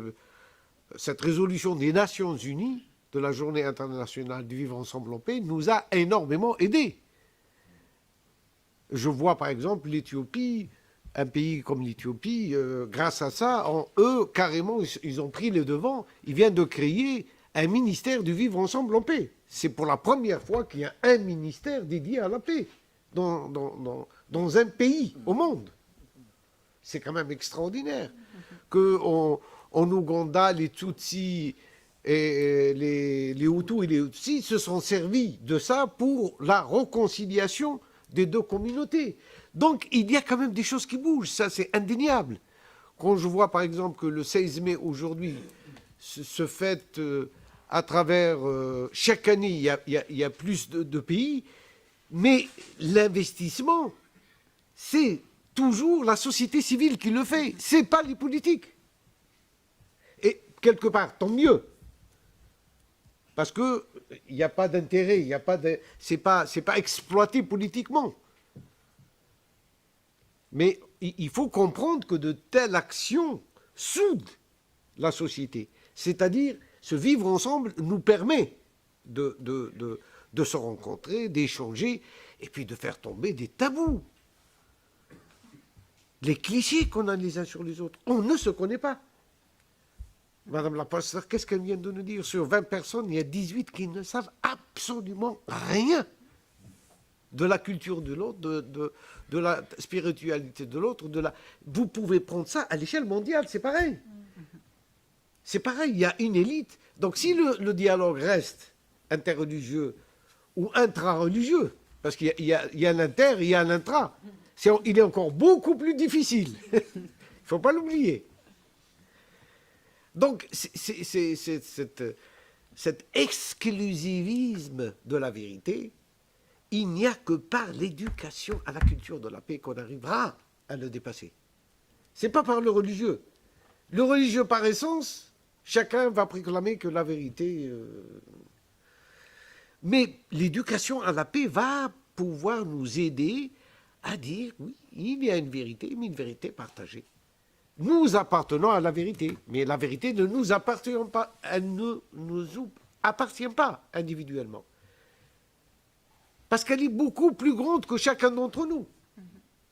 résolution des Nations Unies de la Journée internationale du vivre ensemble en paix nous a énormément aidés. Je vois par exemple l'Éthiopie, un pays comme l'Éthiopie, grâce à ça, eux, carrément, ils ont pris le devant. Ils viennent de créer un ministère du vivre ensemble en paix. C'est pour la première fois qu'il y a un ministère dédié à la paix dans un pays au monde. C'est quand même extraordinaire qu'en Ouganda, les Tutsis et les Hutus et les Tutsis se sont servis de ça pour la réconciliation des deux communautés. Donc il y a quand même des choses qui bougent, ça c'est indéniable. Quand je vois par exemple que le 16 mai aujourd'hui se fête à travers, chaque année il y a plus de pays, mais l'investissement, c'est toujours la société civile qui le fait, c'est pas les politiques. Et quelque part, tant mieux. Parce qu'il n'y a pas d'intérêt, c'est pas exploité politiquement. Mais il faut comprendre que de telles actions soudent la société. C'est-à-dire, ce vivre ensemble nous permet de se rencontrer, d'échanger, et puis de faire tomber des tabous. Les clichés qu'on a les uns sur les autres, on ne se connaît pas. Madame la pasteur, qu'est-ce qu'elle vient de nous dire? Sur 20 personnes, il y a 18 qui ne savent absolument rien de la culture de l'autre, de la spiritualité de l'autre. Vous pouvez prendre ça à l'échelle mondiale, c'est pareil. C'est pareil, il y a une élite. Donc si le dialogue reste interreligieux ou intra-religieux, parce qu'il y a l'inter et il y a l'intra, il est encore beaucoup plus difficile. Il ne faut pas l'oublier. Donc, cet exclusivisme de la vérité, il n'y a que par l'éducation à la culture de la paix qu'on arrivera à le dépasser. Ce n'est pas par le religieux. Le religieux, par essence, chacun va proclamer que la vérité... Mais l'éducation à la paix va pouvoir nous aider à dire, oui, il y a une vérité, mais une vérité partagée. Nous appartenons à la vérité, mais la vérité ne nous appartient pas, elle ne nous appartient pas individuellement. Parce qu'elle est beaucoup plus grande que chacun d'entre nous.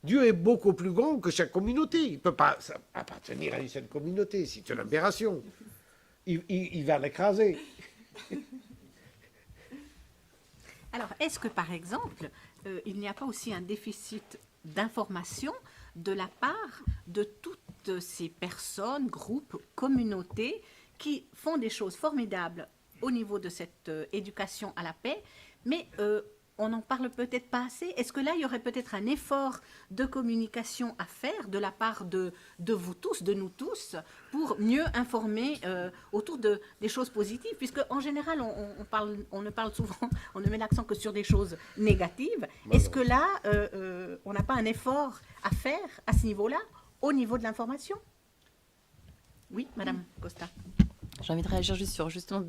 Dieu est beaucoup plus grand que chaque communauté. Il ne peut pas appartenir à une seule communauté, c'est une aberration. Il va l'écraser. Alors, est-ce que, par exemple, il n'y a pas aussi un déficit d'information de la part de toutes ces personnes, groupes, communautés qui font des choses formidables au niveau de cette éducation à la paix, mais on n'en parle peut-être pas assez. Est-ce que là, il y aurait peut-être un effort de communication à faire de la part de vous tous, de nous tous, pour mieux informer autour des choses positives, puisque en général, on ne parle souvent, on ne met l'accent que sur des choses négatives. Est-ce que là, on n'a pas un effort à faire à ce niveau-là, au niveau de l'information? Oui, Madame Costa. J'ai envie de réagir juste sur, justement,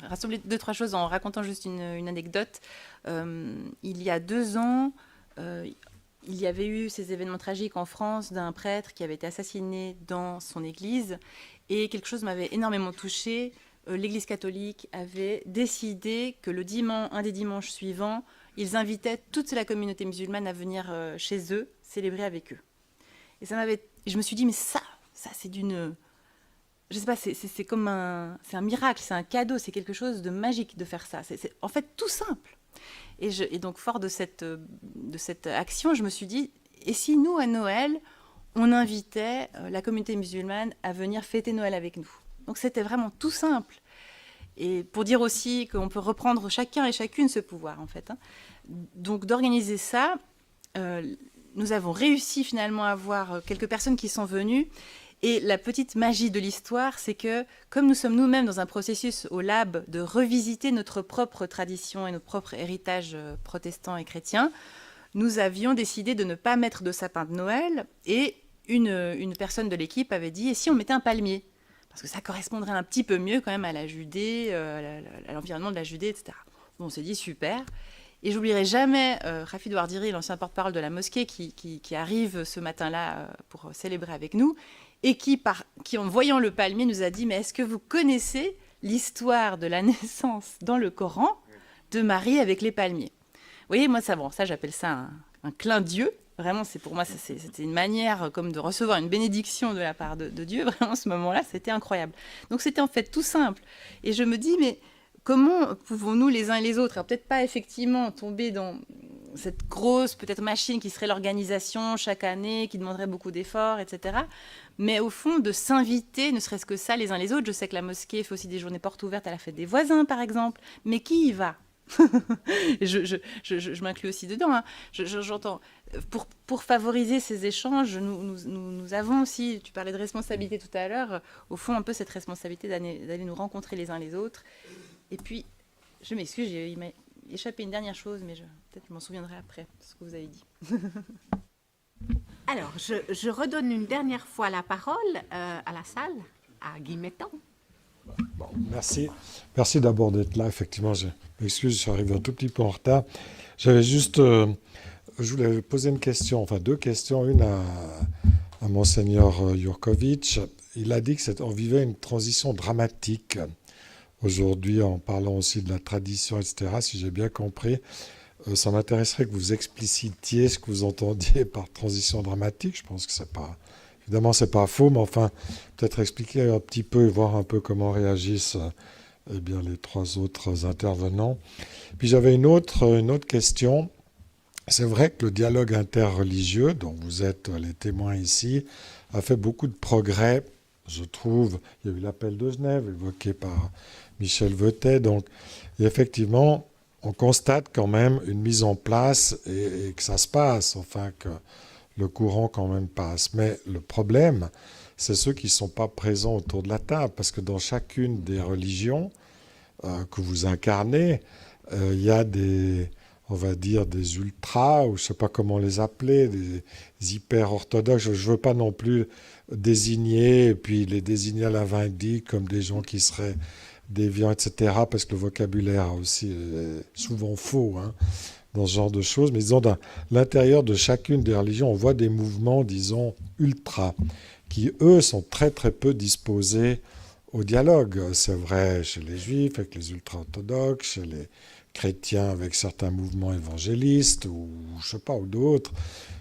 rassembler 2-3 choses en racontant juste une anecdote. Il y a 2 ans, il y avait eu ces événements tragiques en France d'un prêtre qui avait été assassiné dans son église, et quelque chose m'avait énormément touchée. L'église catholique avait décidé que un des dimanches suivants, ils invitaient toute la communauté musulmane à venir chez eux, célébrer avec eux. Et je me suis dit, mais ça c'est d'une... Je sais pas, c'est comme c'est un miracle, c'est un cadeau, c'est quelque chose de magique de faire ça. C'est en fait tout simple. Et donc, fort de cette action, je me suis dit, et si nous, à Noël, on invitait la communauté musulmane à venir fêter Noël avec nous? Donc, c'était vraiment tout simple. Et pour dire aussi qu'on peut reprendre chacun et chacune ce pouvoir, en fait. Hein. Donc, d'organiser ça, nous avons réussi finalement à avoir quelques personnes qui sont venues. Et la petite magie de l'histoire, c'est que, comme nous sommes nous-mêmes dans un processus au lab de revisiter notre propre tradition et notre propre héritage protestant et chrétien, nous avions décidé de ne pas mettre de sapin de Noël. Et une personne de l'équipe avait dit « Et si on mettait un palmier ?» Parce que ça correspondrait un petit peu mieux quand même à la Judée, à l'environnement de la Judée, etc. Bon, on s'est dit super. Et j'oublierai jamais Rafid Ouardiri, l'ancien porte-parole de la mosquée, qui arrive ce matin-là pour célébrer avec nous, et qui, en voyant le palmier, nous a dit « Mais est-ce que vous connaissez l'histoire de la naissance dans le Coran de Marie avec les palmiers ?» Vous voyez, moi, ça j'appelle ça un clin d'yeux. Vraiment, pour moi, c'était une manière comme de recevoir une bénédiction de la part de Dieu. Vraiment, ce moment-là, c'était incroyable. Donc, c'était en fait tout simple. Et je me dis, mais comment pouvons-nous les uns et les autres, alors peut-être pas effectivement tomber dans cette grosse peut-être machine qui serait l'organisation chaque année, qui demanderait beaucoup d'efforts, etc. Mais au fond, de s'inviter, ne serait-ce que ça, les uns les autres. Je sais que la mosquée fait aussi des journées portes ouvertes à la fête des voisins, par exemple. Mais qui y va ? je m'inclus aussi dedans. Hein. J'entends. Pour favoriser ces échanges, nous avons aussi, tu parlais de responsabilité tout à l'heure, au fond un peu cette responsabilité d'aller nous rencontrer les uns les autres. Et puis, je m'excuse, il m'a échappé une dernière chose, mais peut-être je m'en souviendrai après, ce que vous avez dit. Alors, je redonne une dernière fois la parole à la salle, à Guy Mettan. Bon, merci. Merci d'abord d'être là. Effectivement, je m'excuse, je suis arrivé un tout petit peu en retard. J'avais juste... je voulais poser une question, enfin deux questions. Une à Monseigneur Jurkovic. Il a dit qu'on vivait une transition dramatique aujourd'hui en parlant aussi de la tradition, etc. Si j'ai bien compris, ça m'intéresserait que vous explicitiez ce que vous entendiez par transition dramatique. Je pense que c'est pas... Évidemment, c'est pas faux, mais enfin, peut-être expliquer un petit peu et voir un peu comment réagissent bien, les trois autres intervenants. Puis j'avais une autre question. C'est vrai que le dialogue interreligieux, dont vous êtes les témoins ici, a fait beaucoup de progrès, je trouve. Il y a eu l'appel de Genève, évoqué par Michel Veutet. Donc, effectivement, on constate quand même une mise en place et que ça se passe, enfin que le courant quand même passe. Mais le problème, c'est ceux qui ne sont pas présents autour de la table, parce que dans chacune des religions que vous incarnez, il y a on va dire, des ultras, ou je ne sais pas comment les appeler, des hyper-orthodoxes. Je ne veux pas non plus désigner, et puis les désigner à la vindicte comme des gens qui seraient déviants, etc., parce que le vocabulaire aussi est souvent faux, hein, dans ce genre de choses. Mais disons, dans l'intérieur de chacune des religions, on voit des mouvements, disons, ultra, qui, eux, sont très, très peu disposés au dialogue. C'est vrai chez les juifs, avec les ultra-orthodoxes, chez les chrétiens, avec certains mouvements évangélistes, ou je sais pas, ou d'autres.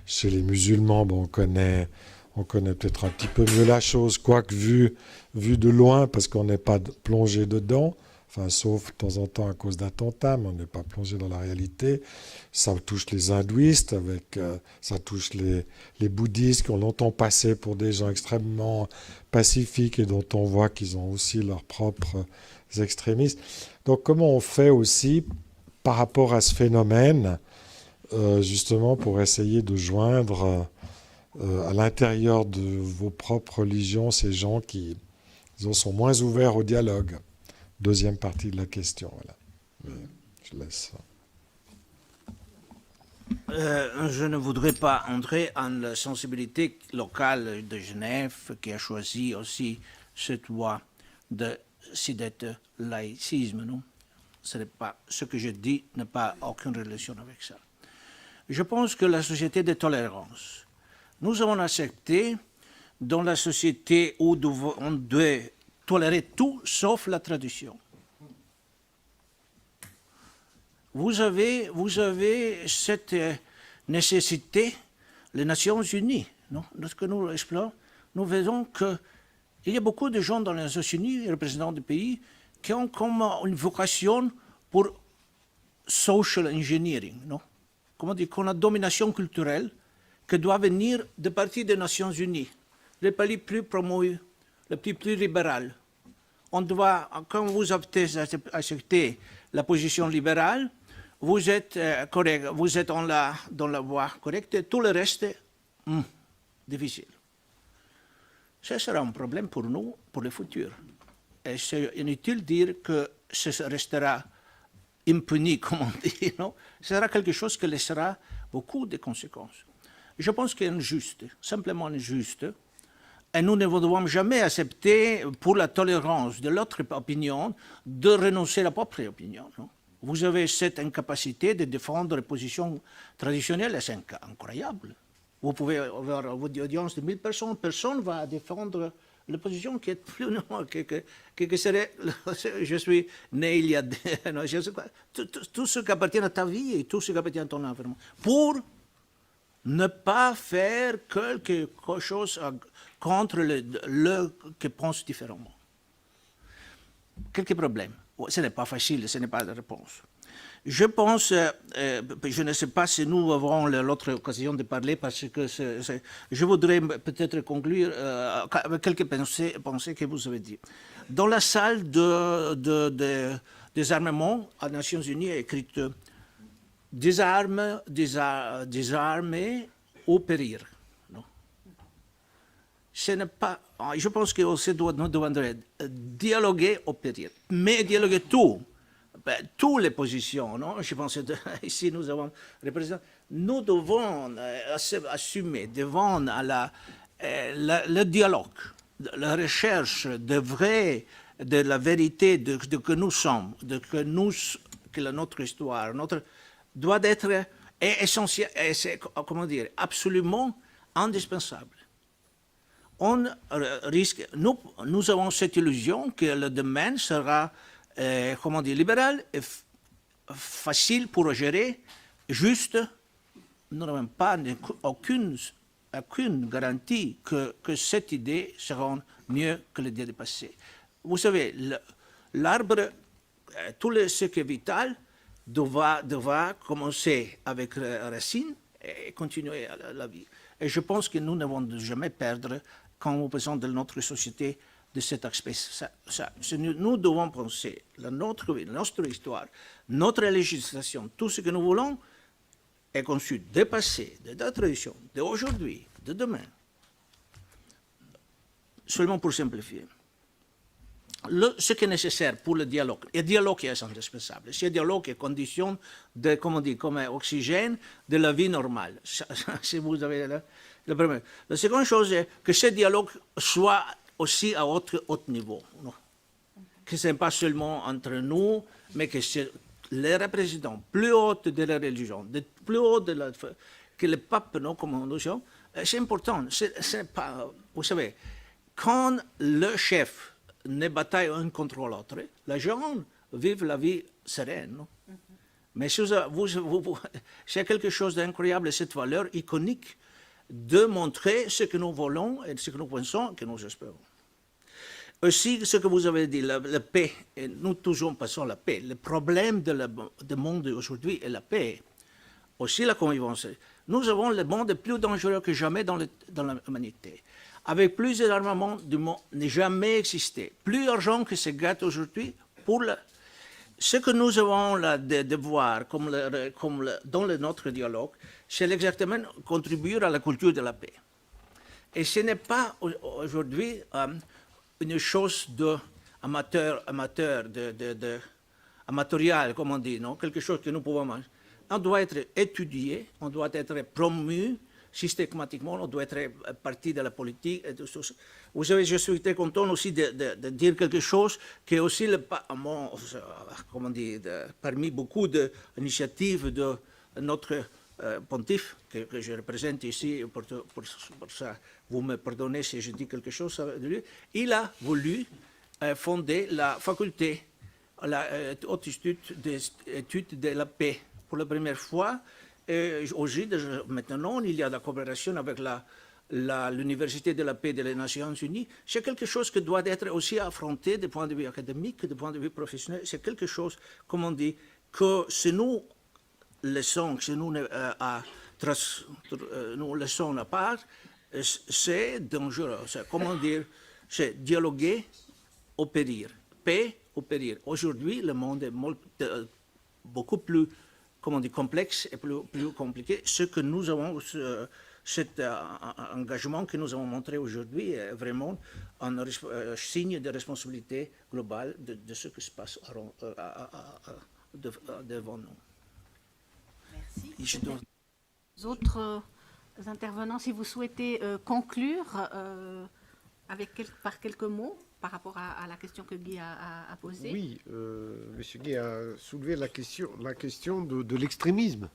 Chez les musulmans, bon, on connaît peut-être un petit peu mieux la chose, quoique vu de loin, parce qu'on n'est pas plongé dedans. Enfin, sauf de temps en temps à cause d'attentats, mais on n'est pas plongé dans la réalité. Ça touche les hindouistes, ça touche les bouddhistes qui ont longtemps passé pour des gens extrêmement pacifiques et dont on voit qu'ils ont aussi leurs propres extrémistes. Donc comment on fait aussi par rapport à ce phénomène, justement pour essayer de joindre à l'intérieur de vos propres religions ces gens qui disons, sont moins ouverts au dialogue? Deuxième partie de la question, voilà. Mais je laisse ça. Je ne voudrais pas entrer en la sensibilité locale de Genève qui a choisi aussi cette voie de laïcisme, non? Ce que je dis n'a pas aucune relation avec ça. Je pense que la société de tolérance, nous avons accepté dans la société où on doit tolérer tout sauf la tradition. Vous avez cette nécessité, les Nations Unies, non? Lorsque nous explorons, nous verrons qu'il y a beaucoup de gens dans les Nations Unies, représentants des pays, qui ont comme une vocation pour social engineering, non? Comment dire, qu'on a domination culturelle qui doit venir de partie des Nations Unies, les pays plus promus, les pays plus libéraux. on doit, quand vous acceptez la position libérale, vous êtes correct, vous êtes dans la voie correcte, tout le reste est difficile. Ce sera un problème pour nous, pour le futur. Et c'est inutile de dire que ce restera impuni, comme on dit, non? Ce sera quelque chose qui laissera beaucoup de conséquences. Je pense qu'il est injuste, simplement injuste, et nous ne devons jamais accepter, pour la tolérance de l'autre opinion, de renoncer à la propre opinion. Non? Vous avez cette incapacité de défendre les positions traditionnelles, c'est incroyable. Vous pouvez avoir une audience de 1000 personnes, personne ne va défendre la position qui est plus normale, que serait, je suis né il y a, non, je sais pas, tout ce qui appartient à ta vie et tout ce qui appartient à ton environnement, pour ne pas faire quelque chose contre le qui pense différemment. Quelques problèmes. Ce n'est pas facile, ce n'est pas la réponse. Je pense, je ne sais pas si nous aurons l'autre occasion de parler, parce que je voudrais peut-être conclure avec quelques pensées que vous avez dites. Dans la salle des armements, à Nations Unies, il est écrit désarmer ou périr. Non. Ce n'est pas. Je pense que nous devons dialoguer ou périr, mais dialoguer tout. Toutes les positions, non? Je pense que ici nous avons représenté. Nous devons assumer devant le dialogue, la recherche de la vérité de que nous sommes, que notre histoire, doit être essentielle, comment dire, absolument indispensable. On risque, nous avons cette illusion que le domaine sera comment dire, libéral et facile pour gérer, juste, nous n'avons pas aucune garantie que cette idée sera mieux que l'idée du passé. Vous savez, l'arbre, tout ce qui est vital, doit commencer avec la racine et continuer la vie. Et je pense que nous ne devons jamais perdre, quand nous pensons de notre société, de cet aspect. Nous devons penser notre vie, notre histoire, notre législation, tout ce que nous voulons est conçu de passé, de la tradition, d'aujourd'hui, de demain. Seulement pour simplifier. Ce qui est nécessaire pour le dialogue, et le dialogue est indispensable. Ce dialogue est condition de, comment dire, comme oxygène de la vie normale. Si vous avez le premier. La seconde chose est que ce dialogue soit aussi à haut niveau. Non? Que ce n'est pas seulement entre nous, mais que c'est les représentants plus hauts de la religion, plus haut que le pape, non, comme on dit, c'est important. C'est pas, vous savez, quand le chef ne bataille un contre l'autre, les gens vivent la vie sereine. Non? Mais c'est quelque chose d'incroyable, cette valeur iconique de montrer ce que nous voulons et ce que nous pensons, que nous espérons. Aussi, ce que vous avez dit, la paix, et nous toujours passons la paix. Le problème du monde aujourd'hui est la paix. Aussi la convivence. Nous avons le monde plus dangereux que jamais dans l'humanité. Avec plus d'armement du monde n'a jamais existé. Plus d'argent que se gâte aujourd'hui pour ce que nous avons de voir comme dans notre dialogue, c'est exactement contribuer à la culture de la paix. Et ce n'est pas aujourd'hui une chose amatoriale, comme on dit, non? Quelque chose que nous pouvons manger. On doit être étudié, on doit être promu systématiquement, on doit être partie de la politique. Et tout ça. Vous savez, je suis très content aussi de dire quelque chose qui est aussi, comment dire, parmi beaucoup d'initiatives de notre pontife, que je représente ici, pour ça, vous me pardonnez si je dis quelque chose de lui, il a voulu fonder la faculté, la Haute Étude de la paix. Pour la première fois, aujourd'hui, maintenant, il y a la coopération avec l'Université de la paix des Nations Unies. C'est quelque chose qui doit être aussi affronté du point de vue académique, du point de vue professionnel. C'est quelque chose, comme on dit, que si nous laissons, si nous laissons à part, c'est dangereux. Comment dire, c'est dialoguer ou périr. paix ou périr. Aujourd'hui, le monde est beaucoup plus complexe et plus compliqué. Ce que nous avons, cet engagement que nous avons montré aujourd'hui est vraiment un signe de responsabilité globale de ce qui se passe devant nous. Merci. Autres intervenants, si vous souhaitez conclure par quelques mots par rapport à la question que Guy a posée. Oui, M. Guy a soulevé la question de l'extrémisme.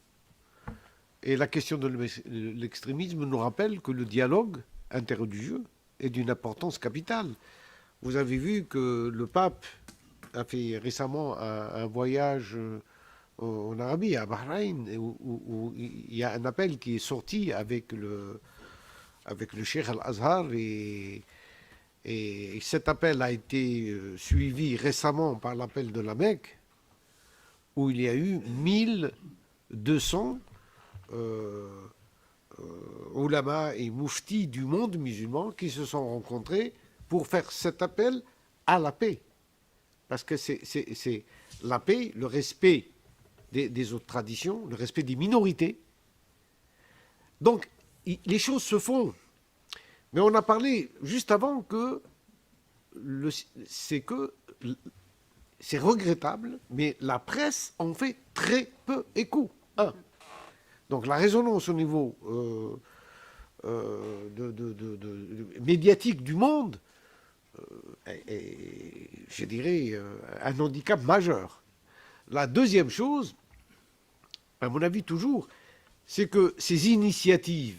Et la question de l'extrémisme nous rappelle que le dialogue interreligieux est d'une importance capitale. Vous avez vu que le pape a fait récemment un voyage en Arabie, à Bahreïn, où il y a un appel qui est sorti avec le Cheikh Al-Azhar, et cet appel a été suivi récemment par l'appel de la Mecque, où il y a eu 1200 ulama et mouftis du monde musulman qui se sont rencontrés pour faire cet appel à la paix. Parce que c'est la paix, le respect des autres traditions, le respect des minorités. Donc, les choses se font. Mais on a parlé juste avant que c'est regrettable, mais la presse en fait très peu écho. Donc la résonance au niveau médiatique du monde est, je dirais, un handicap majeur. La deuxième chose, à mon avis toujours, c'est que ces initiatives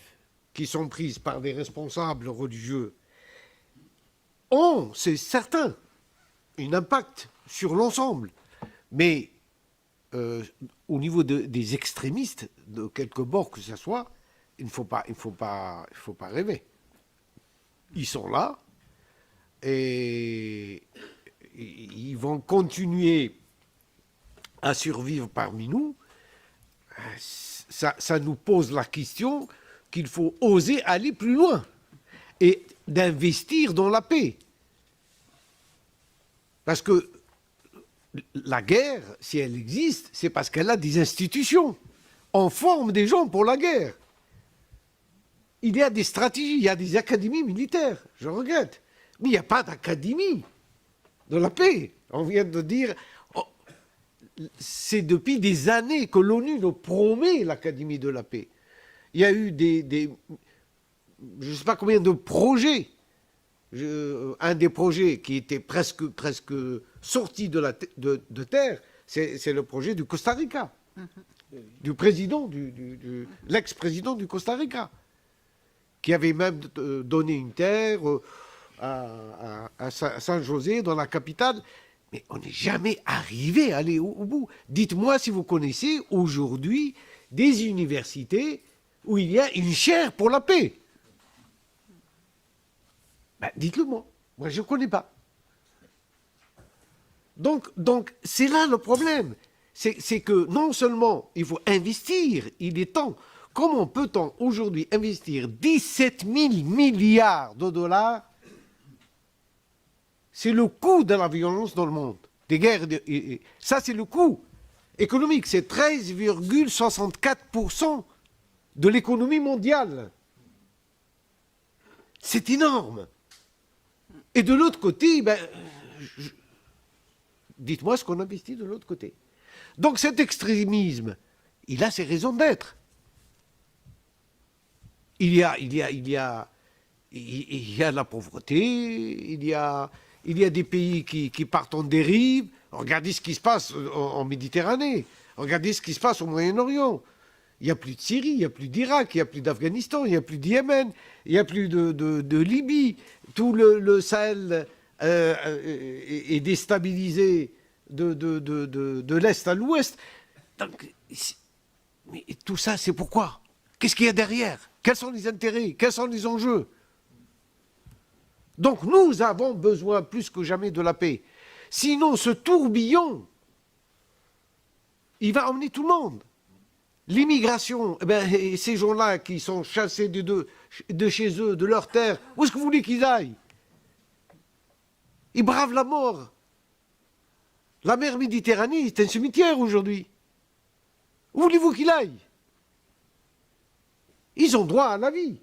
qui sont prises par des responsables religieux ont, c'est certain, un impact sur l'ensemble. Mais au niveau des extrémistes, de quelque bord que ce soit, il ne faut pas rêver. Ils sont là et ils vont continuer à survivre parmi nous. Ça nous pose la question qu'il faut oser aller plus loin et d'investir dans la paix. Parce que la guerre, si elle existe, c'est parce qu'elle a des institutions. On forme des gens pour la guerre. Il y a des stratégies, il y a des académies militaires, je regrette. Mais il n'y a pas d'académie de la paix. On vient de dire, c'est depuis des années que l'ONU nous promet l'académie de la paix. Il y a eu je ne sais pas combien de projets. Un des projets qui était presque sorti de terre, c'est le projet du Costa Rica, du président, l'ex-président du Costa Rica, qui avait même donné une terre à San José, dans la capitale. Mais on n'est jamais arrivé à aller au bout. Dites-moi si vous connaissez aujourd'hui des universités où il y a une chaire pour la paix. Ben, dites-le moi. Moi, je ne connais pas. Donc c'est là le problème. C'est que non seulement il faut investir, il est temps. Comment peut-on aujourd'hui investir 17 000 milliards de dollars? C'est le coût de la violence dans le monde, des guerres. Ça, c'est le coût économique. C'est 13,64% de l'économie mondiale. C'est énorme. Et de l'autre côté, dites-moi ce qu'on investit de l'autre côté. Donc cet extrémisme, il a ses raisons d'être. Il y a la pauvreté, il y a des pays qui partent en dérive. Regardez ce qui se passe en Méditerranée. Regardez ce qui se passe au Moyen-Orient. Il n'y a plus de Syrie, il n'y a plus d'Irak, il n'y a plus d'Afghanistan, il n'y a plus de Yémen, il n'y a plus de Libye. Tout le Sahel est déstabilisé de l'Est à l'Ouest. Donc, mais tout ça, c'est pourquoi? Qu'est-ce qu'il y a derrière? Quels sont les intérêts? Quels sont les enjeux? Donc nous avons besoin plus que jamais de la paix. Sinon, ce tourbillon, il va emmener tout le monde. L'immigration, ces gens-là qui sont chassés de chez eux, de leur terre, où est-ce que vous voulez qu'ils aillent? Ils bravent la mort. La mer Méditerranée est un cimetière aujourd'hui. Où voulez-vous qu'il aille? Ils ont droit à la vie.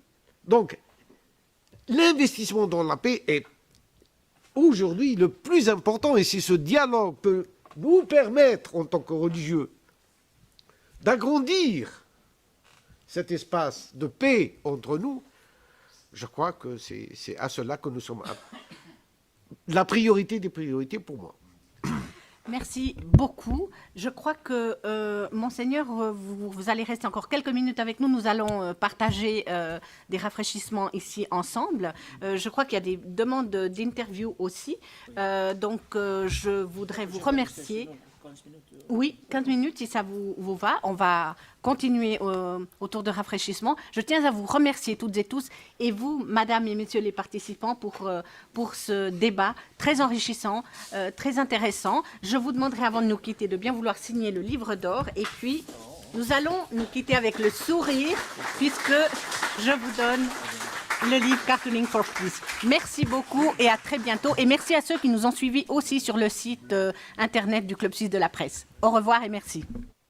Donc, l'investissement dans la paix est aujourd'hui le plus important, et si ce dialogue peut nous permettre, en tant que religieux, d'agrandir cet espace de paix entre nous, je crois que c'est à cela que nous sommes. La priorité des priorités pour moi. Merci beaucoup. Je crois que, Monseigneur, vous allez rester encore quelques minutes avec nous. Nous allons partager des rafraîchissements ici ensemble. Je crois qu'il y a des demandes d'interview aussi. Donc, je voudrais vous remercier. Oui, 15 minutes, si ça vous va. On va continuer autour de rafraîchissement. Je tiens à vous remercier toutes et tous, et vous, Madame et Messieurs les participants, pour ce débat très enrichissant, très intéressant. Je vous demanderai, avant de nous quitter, de bien vouloir signer le livre d'or, et puis nous allons nous quitter avec le sourire, puisque je vous donne le livre Cartooning for Peace. Merci beaucoup et à très bientôt. Et merci à ceux qui nous ont suivis aussi sur le site internet du Club Suisse de la Presse. Au revoir et merci.